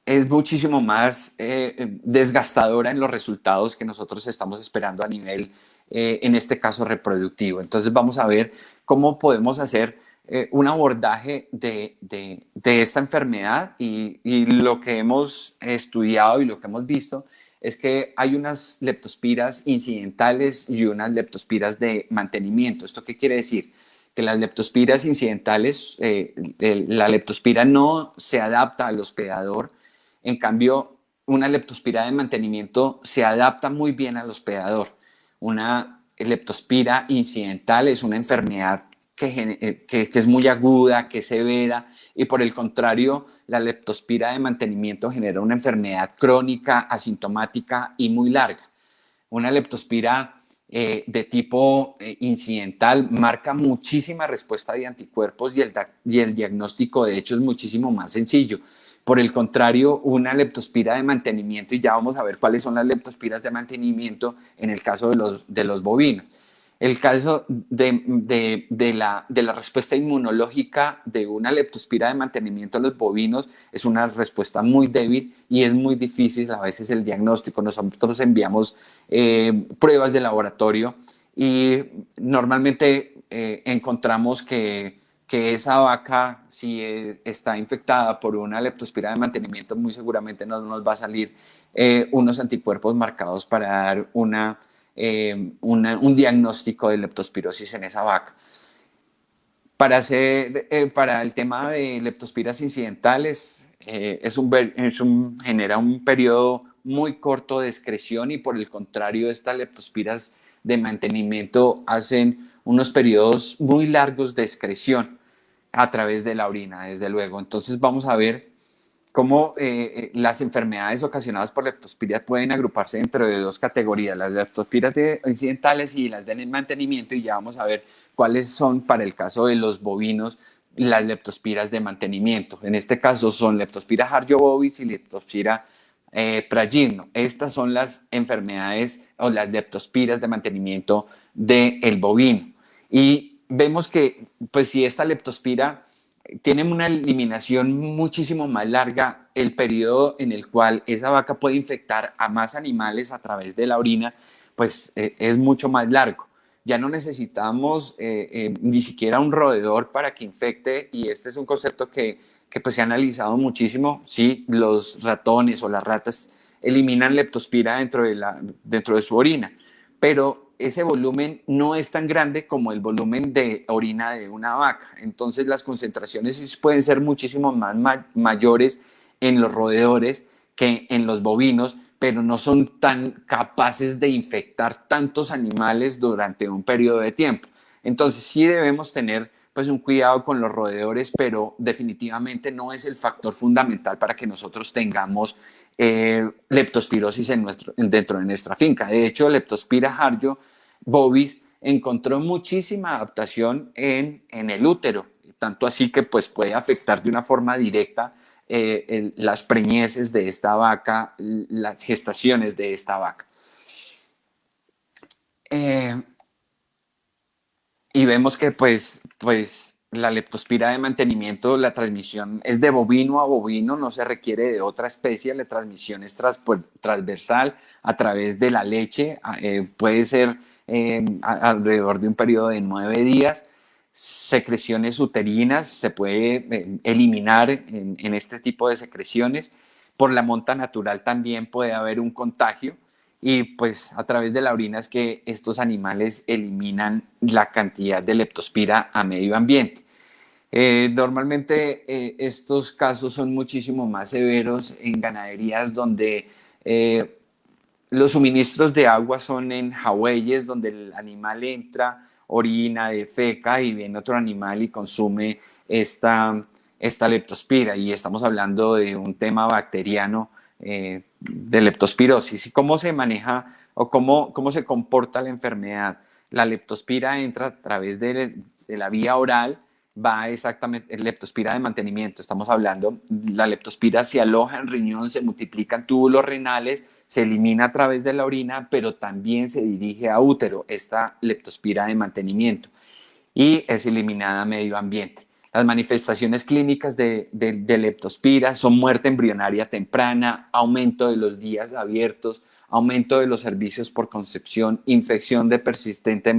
es muchísimo más desgastadora en los resultados que nosotros estamos esperando a nivel, en este caso, reproductivo. Entonces vamos a ver cómo podemos hacer un abordaje de esta enfermedad y lo que hemos estudiado y lo que hemos visto es que hay unas leptospiras incidentales y unas leptospiras de mantenimiento. ¿Esto qué quiere decir? Que las leptospiras incidentales, la leptospira no se adapta al hospedador. En cambio, una leptospira de mantenimiento se adapta muy bien al hospedador. Una leptospira incidental es una enfermedad que es muy aguda, que es severa, y por el contrario, la leptospira de mantenimiento genera una enfermedad crónica, asintomática y muy larga. Una leptospira de tipo incidental marca muchísima respuesta de anticuerpos y el diagnóstico de hecho es muchísimo más sencillo. Por el contrario, una leptospira de mantenimiento, y ya vamos a ver cuáles son las leptospiras de mantenimiento en el caso de los bovinos. El caso de la respuesta inmunológica de una leptospira de mantenimiento en los bovinos es una respuesta muy débil y es muy difícil a veces el diagnóstico. Nosotros enviamos pruebas de laboratorio y normalmente encontramos que esa vaca, si está infectada por una leptospira de mantenimiento, muy seguramente no nos va a salir unos anticuerpos marcados para dar un diagnóstico de leptospirosis en esa vaca. Para el tema de leptospiras incidentales, genera un periodo muy corto de excreción y por el contrario, estas leptospiras de mantenimiento hacen unos periodos muy largos de excreción a través de la orina, desde luego. Entonces vamos a ver cómo las enfermedades ocasionadas por leptospiras pueden agruparse dentro de dos categorías, las leptospiras incidentales y las de mantenimiento, y ya vamos a ver cuáles son para el caso de los bovinos las leptospiras de mantenimiento. En este caso son leptospira harjo-bovis y leptospira pragino. Estas son las enfermedades o las leptospiras de mantenimiento del bovino. Y vemos que pues si esta leptospira tienen una eliminación muchísimo más larga, el periodo en el cual esa vaca puede infectar a más animales a través de la orina, pues es mucho más largo. Ya no necesitamos ni siquiera un roedor para que infecte, y este es un concepto que pues, se ha analizado muchísimo. Sí, los ratones o las ratas eliminan leptospira dentro de su orina, pero ese volumen no es tan grande como el volumen de orina de una vaca. Entonces las concentraciones pueden ser muchísimo más mayores en los roedores que en los bovinos, pero no son tan capaces de infectar tantos animales durante un periodo de tiempo. Entonces sí debemos tener pues un cuidado con los roedores, pero definitivamente no es el factor fundamental para que nosotros tengamos leptospirosis dentro de nuestra finca. De hecho, Leptospira harjo bovis encontró muchísima adaptación en el útero, tanto así que pues puede afectar de una forma directa las preñeces de esta vaca, las gestaciones de esta vaca. Eh, y vemos que pues la leptospira de mantenimiento, la transmisión es de bovino a bovino, no se requiere de otra especie, la transmisión es transversal a través de la leche, puede ser alrededor de un periodo de 9 días, secreciones uterinas, se puede eliminar en este tipo de secreciones, por la monta natural también puede haber un contagio, y pues a través de la orina es que estos animales eliminan la cantidad de leptospira a medio ambiente. Normalmente estos casos son muchísimo más severos en ganaderías donde eh, los suministros de agua son en jagüeyes, donde el animal entra, orina, defeca y viene otro animal y consume esta leptospira. Y estamos hablando de un tema bacteriano de leptospirosis. ¿Y cómo se maneja o cómo se comporta la enfermedad? La leptospira entra a través de la vía oral, va exactamente, leptospira de mantenimiento, estamos hablando, la leptospira se aloja en riñón, se multiplica en túbulos renales, se elimina a través de la orina, pero también se dirige a útero, esta leptospira de mantenimiento, y es eliminada a medio ambiente. Las manifestaciones clínicas de leptospira son muerte embrionaria temprana, aumento de los días abiertos, aumento de los servicios por concepción, infección persistente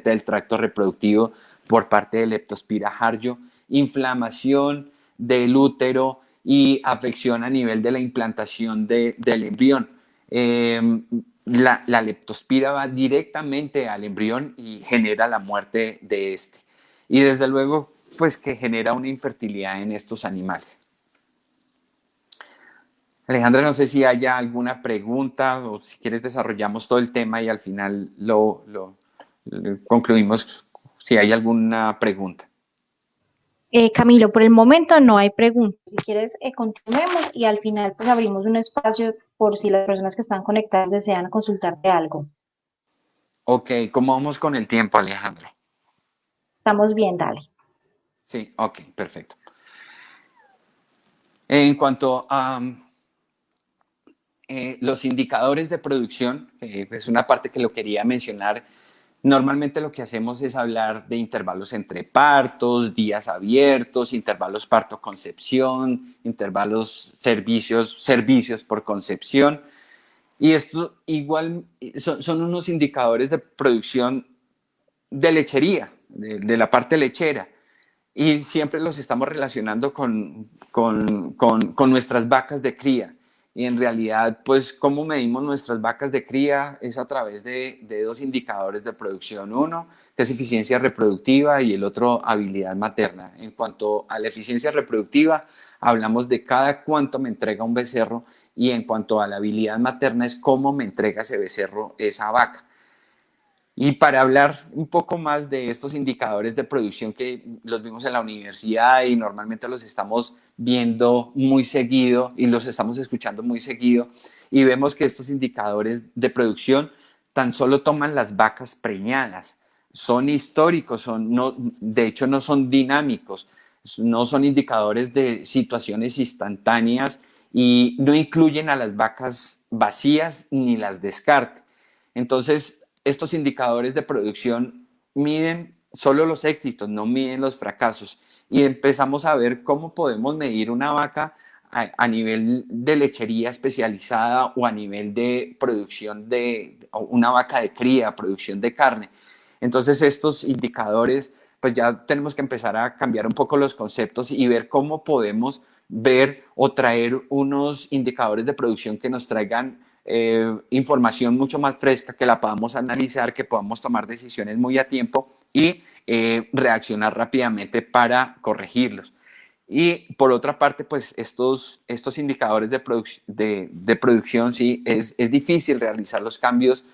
del tracto reproductivo por parte de Leptospira harjo, inflamación del útero y afección a nivel de la implantación del embrión. La leptospira va directamente al embrión y genera la muerte de este. Y desde luego, pues que genera una infertilidad en estos animales. Alejandra, no sé si haya alguna pregunta o si quieres desarrollamos todo el tema y al final lo concluimos si hay alguna pregunta. Camilo, por el momento no hay preguntas. Si quieres, continuemos y al final pues abrimos un espacio por si las personas que están conectadas desean consultarte algo. Ok, ¿cómo vamos con el tiempo, Alejandra? Estamos bien, dale. Sí, ok, perfecto. En cuanto a los indicadores de producción, es una parte que lo quería mencionar. Normalmente lo que hacemos es hablar de intervalos entre partos, días abiertos, intervalos parto-concepción, intervalos servicios por concepción. Y esto igual son unos indicadores de producción de lechería, de la parte lechera. Y siempre los estamos relacionando con nuestras vacas de cría. Y en realidad, pues, ¿cómo medimos nuestras vacas de cría? Es a través de dos indicadores de producción. Uno, que es eficiencia reproductiva, y el otro, habilidad materna. En cuanto a la eficiencia reproductiva, hablamos de cada cuánto me entrega un becerro, y en cuanto a la habilidad materna es cómo me entrega ese becerro, esa vaca. Y para hablar un poco más de estos indicadores de producción que los vimos en la universidad y normalmente los estamos viendo muy seguido y los estamos escuchando muy seguido, y vemos que estos indicadores de producción tan solo toman las vacas preñadas, son históricos, de hecho no son dinámicos, no son indicadores de situaciones instantáneas y no incluyen a las vacas vacías ni las descarte. Entonces, estos indicadores de producción miden solo los éxitos, no miden los fracasos. Y empezamos a ver cómo podemos medir una vaca a nivel de lechería especializada o a nivel de producción de una vaca de cría, producción de carne. Entonces estos indicadores, pues ya tenemos que empezar a cambiar un poco los conceptos y ver cómo podemos ver o traer unos indicadores de producción que nos traigan información mucho más fresca, que la podamos analizar, que podamos tomar decisiones muy a tiempo y reaccionar rápidamente para corregirlos. Y por otra parte, pues estos indicadores de producción, sí, es difícil realizar los cambios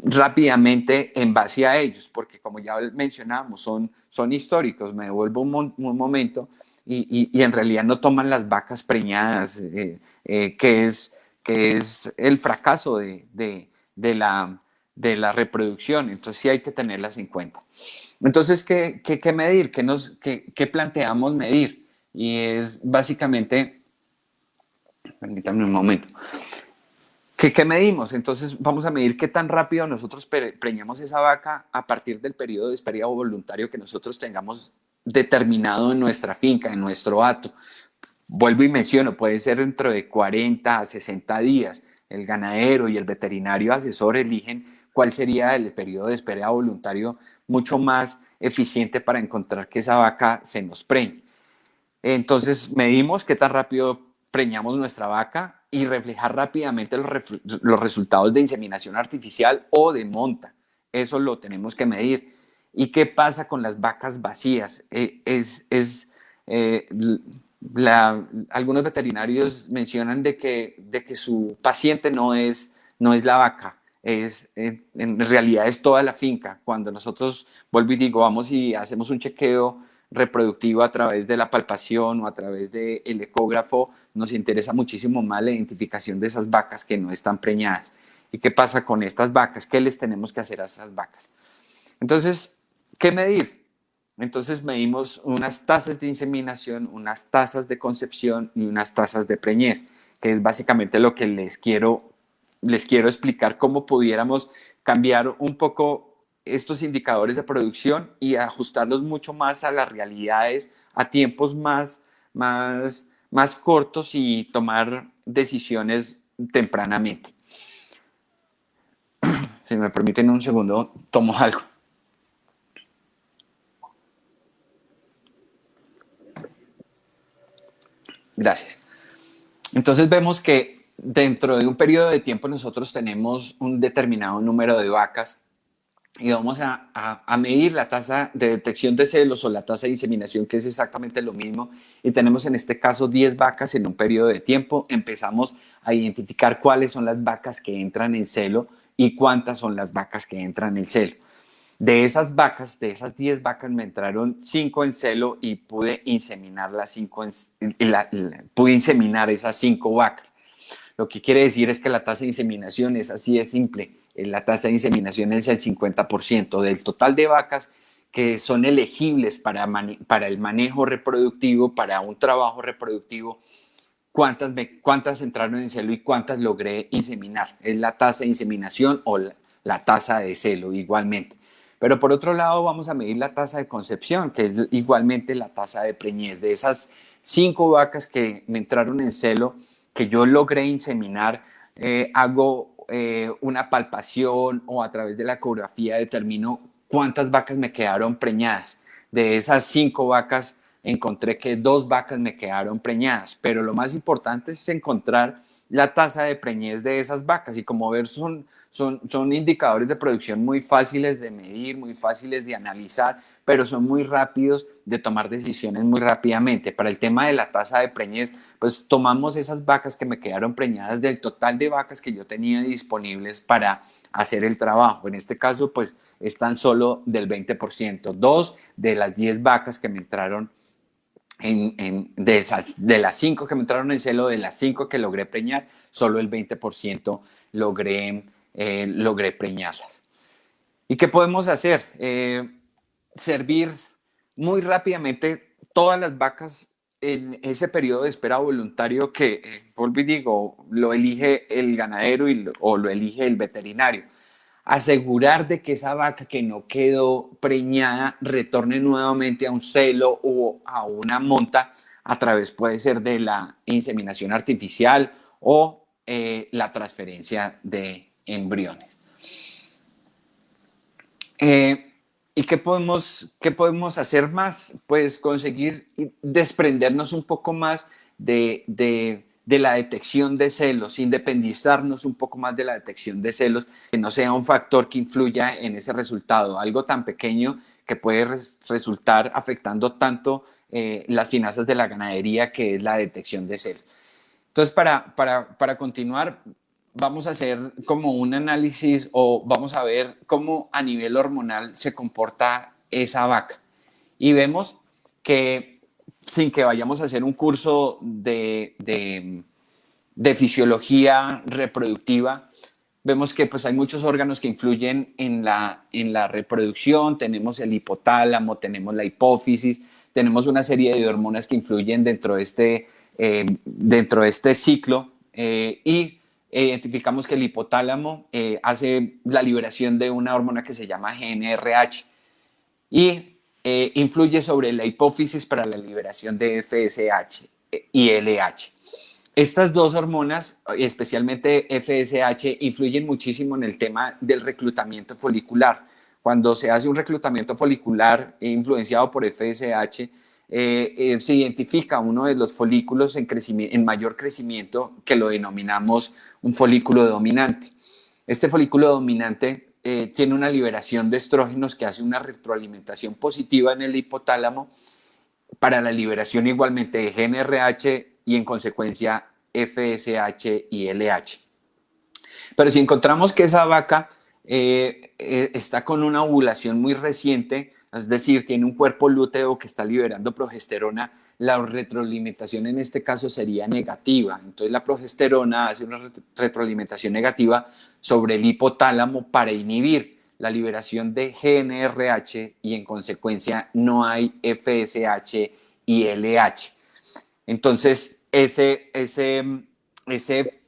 rápidamente en base a ellos, porque como ya mencionábamos, son históricos. Me devuelvo un momento y en realidad no toman las vacas preñadas, que es el fracaso de de la reproducción, entonces sí hay que tenerlas en cuenta. Entonces, ¿qué medir? ¿Qué planteamos medir? Y es básicamente, permítanme un momento, ¿qué medimos? Entonces vamos a medir qué tan rápido nosotros preñamos esa vaca a partir del periodo de espera voluntario que nosotros tengamos determinado en nuestra finca, en nuestro hato. Vuelvo y menciono, puede ser dentro de 40 a 60 días. El ganadero y el veterinario asesor eligen cuál sería el periodo de espera voluntario mucho más eficiente para encontrar que esa vaca se nos preñe. Entonces medimos qué tan rápido preñamos nuestra vaca y reflejar rápidamente los resultados de inseminación artificial o de monta. Eso lo tenemos que medir. ¿Y qué pasa con las vacas vacías? Algunos veterinarios mencionan de que su paciente no es la vaca, en realidad es toda la finca. Cuando nosotros, vuelvo y digo, vamos y hacemos un chequeo reproductivo a través de la palpación o a través del ecógrafo, nos interesa muchísimo más la identificación de esas vacas que no están preñadas. ¿Y qué pasa con estas vacas? ¿Qué les tenemos que hacer a esas vacas? Entonces, ¿qué medir? Entonces medimos unas tasas de inseminación, unas tasas de concepción y unas tasas de preñez, que es básicamente lo que les quiero explicar, cómo pudiéramos cambiar un poco estos indicadores de producción y ajustarlos mucho más a las realidades, a tiempos más cortos y tomar decisiones tempranamente. Si me permiten un segundo, tomo algo. Gracias. Entonces vemos que dentro de un periodo de tiempo nosotros tenemos un determinado número de vacas y vamos a medir la tasa de detección de celos o la tasa de inseminación, que es exactamente lo mismo, y tenemos en este caso 10 vacas en un periodo de tiempo. Empezamos a identificar cuáles son las vacas que entran en celo y cuántas son las vacas que entran en celo. De esas vacas, de esas 10 vacas, me entraron 5 en celo y pude inseminar pude inseminar esas 5 vacas. Lo que quiere decir es que la tasa de inseminación es así de simple. La tasa de inseminación es el 50% del total de vacas que son elegibles para el manejo reproductivo, para un trabajo reproductivo. ¿Cuántas entraron en celo y cuántas logré inseminar? Es la tasa de inseminación o la tasa de celo igualmente. Pero por otro lado vamos a medir la tasa de concepción, que es igualmente la tasa de preñez. De esas 5 vacas que me entraron en celo, que yo logré inseminar, hago una palpación o a través de la ecografía determino cuántas vacas me quedaron preñadas. De esas 5 vacas encontré que 2 vacas me quedaron preñadas, pero lo más importante es encontrar la tasa de preñez de esas vacas y como ver son indicadores de producción muy fáciles de medir, muy fáciles de analizar, pero son muy rápidos de tomar decisiones muy rápidamente. Para el tema de la tasa de preñez, pues tomamos esas vacas que me quedaron preñadas del total de vacas que yo tenía disponibles para hacer el trabajo. En este caso, pues están solo del 20%. 2 de las 10 vacas que me entraron de las 5 que me entraron en celo, de las 5 que logré preñar, solo el 20% logré preñarlas. ¿Y qué podemos hacer? Servir muy rápidamente todas las vacas en ese periodo de espera voluntario que, vuelvo y digo, lo elige el ganadero o lo elige el veterinario. Asegurar de que esa vaca que no quedó preñada retorne nuevamente a un celo o a una monta a través, puede ser de la inseminación artificial o la transferencia de embriones. ¿Y qué podemos hacer más? Pues conseguir desprendernos un poco más de la detección de celos, independizarnos un poco más de la detección de celos, que no sea un factor que influya en ese resultado, algo tan pequeño que puede resultar afectando tanto las finanzas de la ganadería, que es la detección de celos. Entonces, para continuar, vamos a hacer como un análisis o vamos a ver cómo a nivel hormonal se comporta esa vaca. Y vemos que sin que vayamos a hacer un curso de fisiología reproductiva, vemos que pues hay muchos órganos que influyen en la reproducción, tenemos el hipotálamo, tenemos la hipófisis, tenemos una serie de hormonas que influyen dentro de este ciclo y identificamos que el hipotálamo hace la liberación de una hormona que se llama GNRH y influye sobre la hipófisis para la liberación de FSH y LH. Estas dos hormonas, especialmente FSH, influyen muchísimo en el tema del reclutamiento folicular. Cuando se hace un reclutamiento folicular influenciado por FSH, se identifica uno de los folículos en mayor crecimiento que lo denominamos un folículo dominante. Este folículo dominante tiene una liberación de estrógenos que hace una retroalimentación positiva en el hipotálamo para la liberación igualmente de GNRH y en consecuencia FSH y LH. Pero si encontramos que esa vaca está con una ovulación muy reciente, es decir, tiene un cuerpo lúteo que está liberando progesterona, la retroalimentación en este caso sería negativa. Entonces la progesterona hace una retroalimentación negativa sobre el hipotálamo para inhibir la liberación de GNRH y en consecuencia no hay FSH y LH. Entonces ese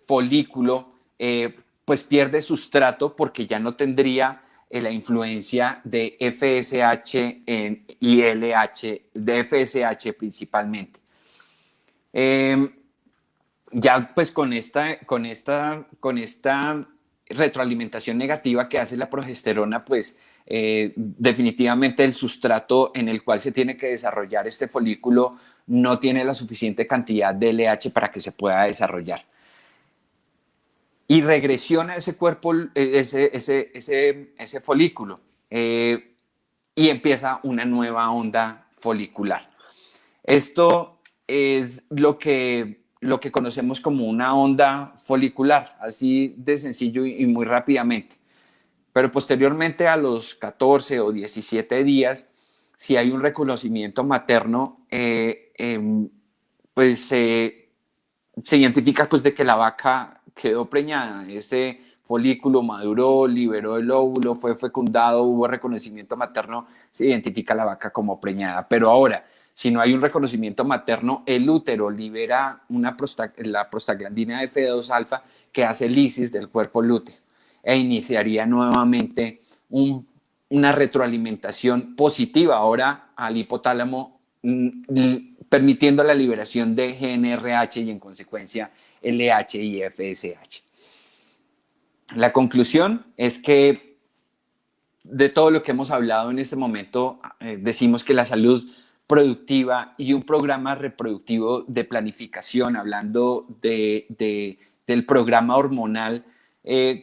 folículo pues pierde sustrato porque ya no tendría la influencia de FSH y LH, de FSH principalmente. Ya pues con esta retroalimentación negativa que hace la progesterona, pues definitivamente el sustrato en el cual se tiene que desarrollar este folículo no tiene la suficiente cantidad de LH para que se pueda desarrollar. Y regresiona ese cuerpo, ese folículo, y empieza una nueva onda folicular. Esto es lo que conocemos como una onda folicular, así de sencillo y muy rápidamente. Pero posteriormente a los 14 o 17 días, si hay un reconocimiento materno, pues se identifica pues de que la vaca quedó preñada, ese folículo maduró, liberó el óvulo, fue fecundado, hubo reconocimiento materno, se identifica la vaca como preñada. Pero ahora, si no hay un reconocimiento materno, el útero libera la prostaglandina F2 alfa que hace lisis del cuerpo lúteo e iniciaría nuevamente una retroalimentación positiva ahora al hipotálamo, permitiendo la liberación de GNRH y en consecuencia LH y FSH. La conclusión es que de todo lo que hemos hablado en este momento, decimos que la salud productiva y un programa reproductivo de planificación, hablando del programa hormonal,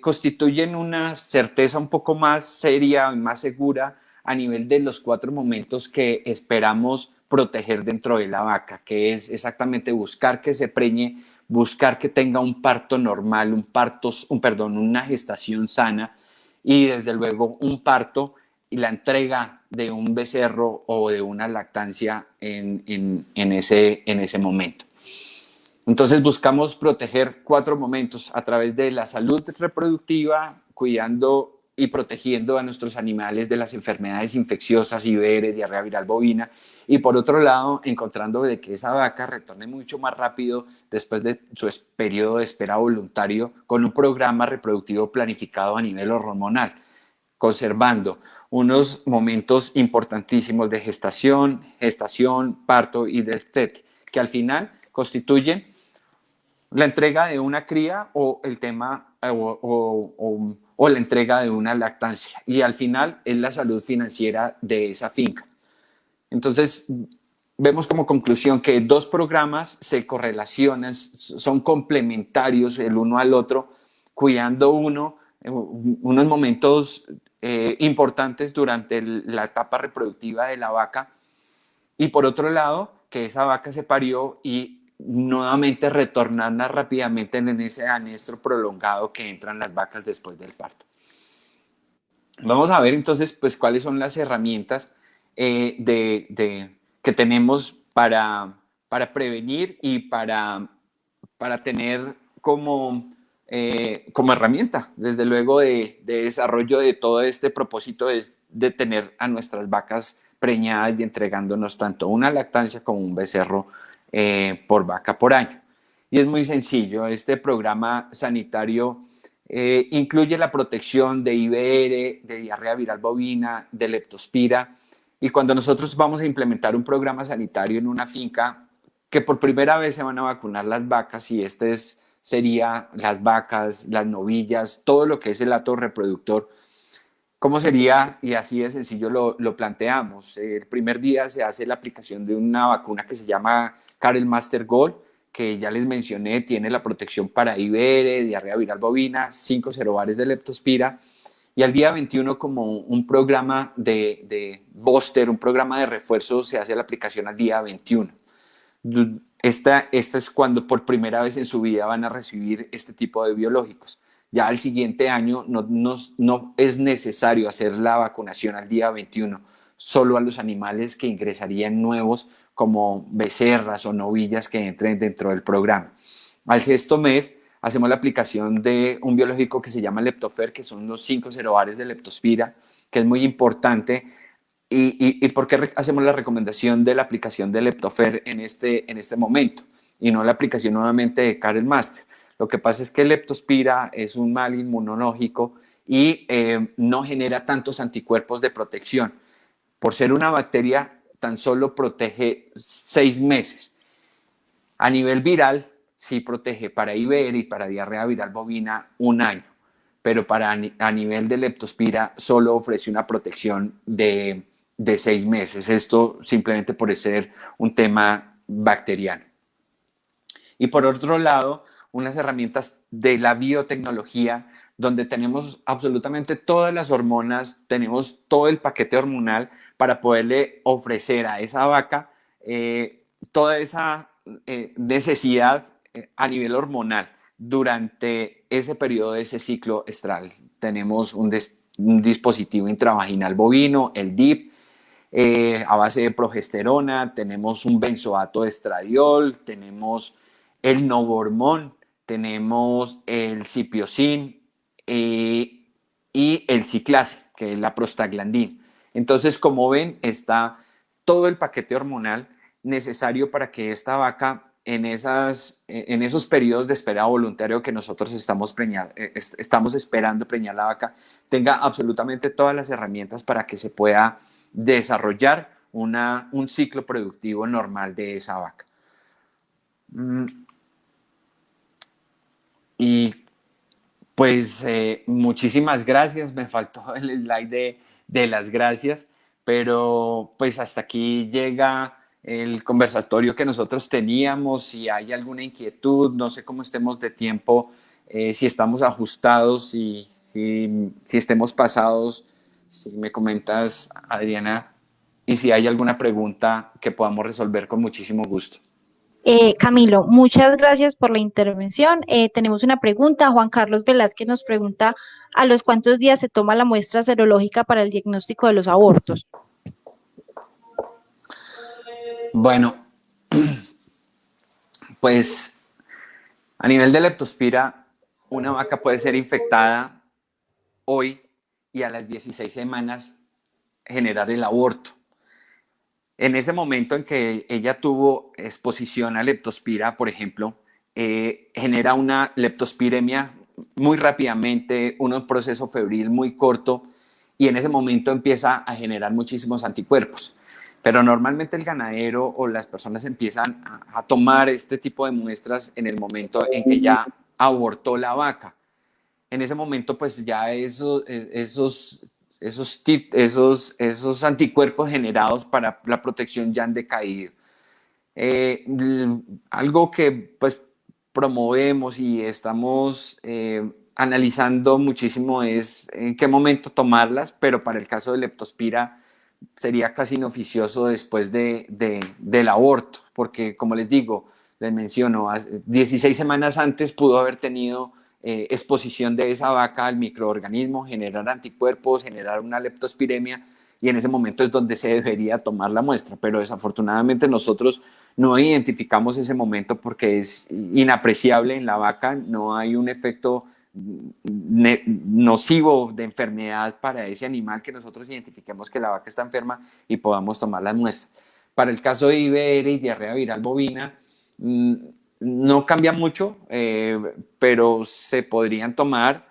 constituyen una certeza un poco más seria y más segura a nivel de los 4 momentos que esperamos proteger dentro de la vaca, que es exactamente buscar que se preñe, buscar que tenga un parto normal, una gestación sana y desde luego un parto y la entrega de un becerro o de una lactancia en ese momento. Entonces buscamos proteger 4 momentos a través de la salud reproductiva, cuidando y protegiendo a nuestros animales de las enfermedades infecciosas, IBR, diarrea viral bovina, y por otro lado, encontrando de que esa vaca retorne mucho más rápido después de su periodo de espera voluntario con un programa reproductivo planificado a nivel hormonal, conservando unos momentos importantísimos de gestación, parto y destete, que al final constituyen la entrega de una cría o el tema o la entrega de una lactancia. Y al final es la salud financiera de esa finca. Entonces, vemos como conclusión que 2 programas se correlacionan, son complementarios el uno al otro, cuidando unos momentos importantes durante la etapa reproductiva de la vaca y por otro lado, que esa vaca se parió y nuevamente retornarla rápidamente en ese anestro prolongado que entran las vacas después del parto. Vamos a ver entonces pues cuáles son las herramientas que tenemos para prevenir y para tener como como herramienta, desde luego, de desarrollo de todo este propósito es de tener a nuestras vacas preñadas y entregándonos tanto una lactancia como un becerro por vaca por año. Y es muy sencillo, este programa sanitario incluye la protección de IBR, de diarrea viral bovina, de leptospira, y cuando nosotros vamos a implementar un programa sanitario en una finca, que por primera vez se van a vacunar las vacas, y sería las vacas, las novillas, todo lo que es el hato reproductor. ¿Cómo sería? Y así de sencillo lo planteamos. El primer día se hace la aplicación de una vacuna que se llama Carel Master Gold, que ya les mencioné, tiene la protección para IBR, diarrea viral bovina, 5 serobares de leptospira, y al día 21, como un programa de booster, un programa de refuerzo, se hace la aplicación al día 21. Esta es cuando por primera vez en su vida van a recibir este tipo de biológicos. Ya al siguiente año no es necesario hacer la vacunación al día 21, solo a los animales que ingresarían nuevos, como becerras o novillas que entren dentro del programa. Al sexto mes hacemos la aplicación de un biológico que se llama Leptofer, que son los 5 serobares de leptospira, que es muy importante. ¿Y por qué hacemos la recomendación de la aplicación de Leptofer en este momento y no la aplicación nuevamente de Carel Master? Lo que pasa es que Leptospira es un mal inmunológico y no genera tantos anticuerpos de protección. Por ser una bacteria, tan solo protege 6 meses. A nivel viral, sí protege para IBR y para diarrea viral bovina un año, pero a nivel de leptospira solo ofrece una protección de 6 meses. Esto simplemente por ser un tema bacteriano. Y por otro lado, unas herramientas de la biotecnología, donde tenemos absolutamente todas las hormonas, tenemos todo el paquete hormonal para poderle ofrecer a esa vaca toda esa necesidad a nivel hormonal durante ese periodo de ese ciclo estral. Tenemos un dispositivo intravaginal bovino, el DIP, a base de progesterona, tenemos un benzoato de estradiol, tenemos el novormón, tenemos el cipiocin y el ciclase, que es la prostaglandina. Entonces, como ven, está todo el paquete hormonal necesario para que esta vaca en esos periodos de espera voluntario que nosotros estamos esperando preñar la vaca, tenga absolutamente todas las herramientas para que se pueda desarrollar un ciclo productivo normal de esa vaca. Y pues muchísimas gracias, me faltó el slide de las gracias, pero pues hasta aquí llega el conversatorio que nosotros teníamos. Si hay alguna inquietud, no sé cómo estemos de tiempo, si estamos ajustados, si estemos pasados, si me comentas, Adriana, y si hay alguna pregunta que podamos resolver con muchísimo gusto. Camilo, muchas gracias por la intervención. Tenemos una pregunta. Juan Carlos Velázquez nos pregunta, ¿a los cuántos días se toma la muestra serológica para el diagnóstico de los abortos? Bueno, pues a nivel de leptospira, una vaca puede ser infectada hoy y a las 16 semanas generar el aborto. En ese momento en que ella tuvo exposición a leptospira, por ejemplo, genera una leptospiremia muy rápidamente, un proceso febril muy corto, y en ese momento empieza a generar muchísimos anticuerpos. Pero normalmente el ganadero o las personas empiezan a tomar este tipo de muestras en el momento en que ya abortó la vaca. En ese momento, pues ya esos anticuerpos generados para la protección ya han decaído. Algo que pues promovemos y estamos analizando muchísimo es en qué momento tomarlas, pero para el caso de leptospira sería casi inoficioso después del aborto, porque como les digo, les menciono, 16 semanas antes pudo haber tenido exposición de esa vaca al microorganismo, generar anticuerpos, generar una leptospiremia, y en ese momento es donde se debería tomar la muestra, pero desafortunadamente nosotros no identificamos ese momento porque es inapreciable en la vaca, no hay un efecto nocivo de enfermedad para ese animal que nosotros identifiquemos que la vaca está enferma y podamos tomar las muestras. Para el caso de IBR y diarrea viral bovina, no cambia mucho, pero se podrían tomar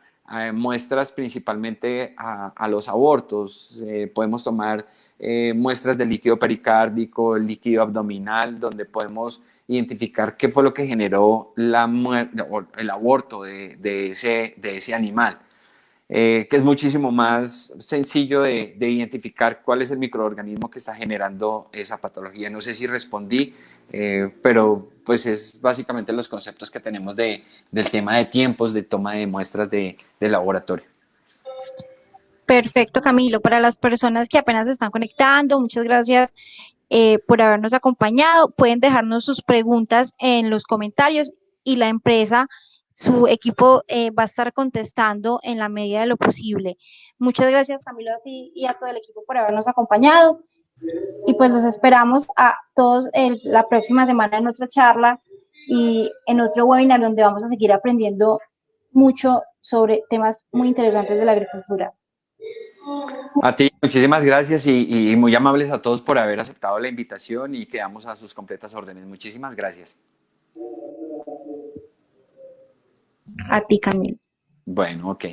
muestras principalmente a los abortos. Podemos tomar muestras de líquido pericárdico, líquido abdominal, donde podemos identificar qué fue lo que generó el aborto de ese animal. Que es muchísimo más sencillo de identificar cuál es el microorganismo que está generando esa patología. No sé si respondí, pero pues es básicamente los conceptos que tenemos del tema de tiempos de toma de muestras de laboratorio. Perfecto, Camilo. Para las personas que apenas se están conectando, muchas gracias por habernos acompañado. Pueden dejarnos sus preguntas en los comentarios y la empresa, su equipo va a estar contestando en la medida de lo posible. Muchas gracias, Camilo, a ti y a todo el equipo por habernos acompañado. Y pues los esperamos a todos la próxima semana en otra charla y en otro webinar donde vamos a seguir aprendiendo mucho sobre temas muy interesantes de la agricultura. A ti, muchísimas gracias y muy amables a todos por haber aceptado la invitación y quedamos a sus completas órdenes. Muchísimas gracias. A ti, Camilo. Bueno, ok.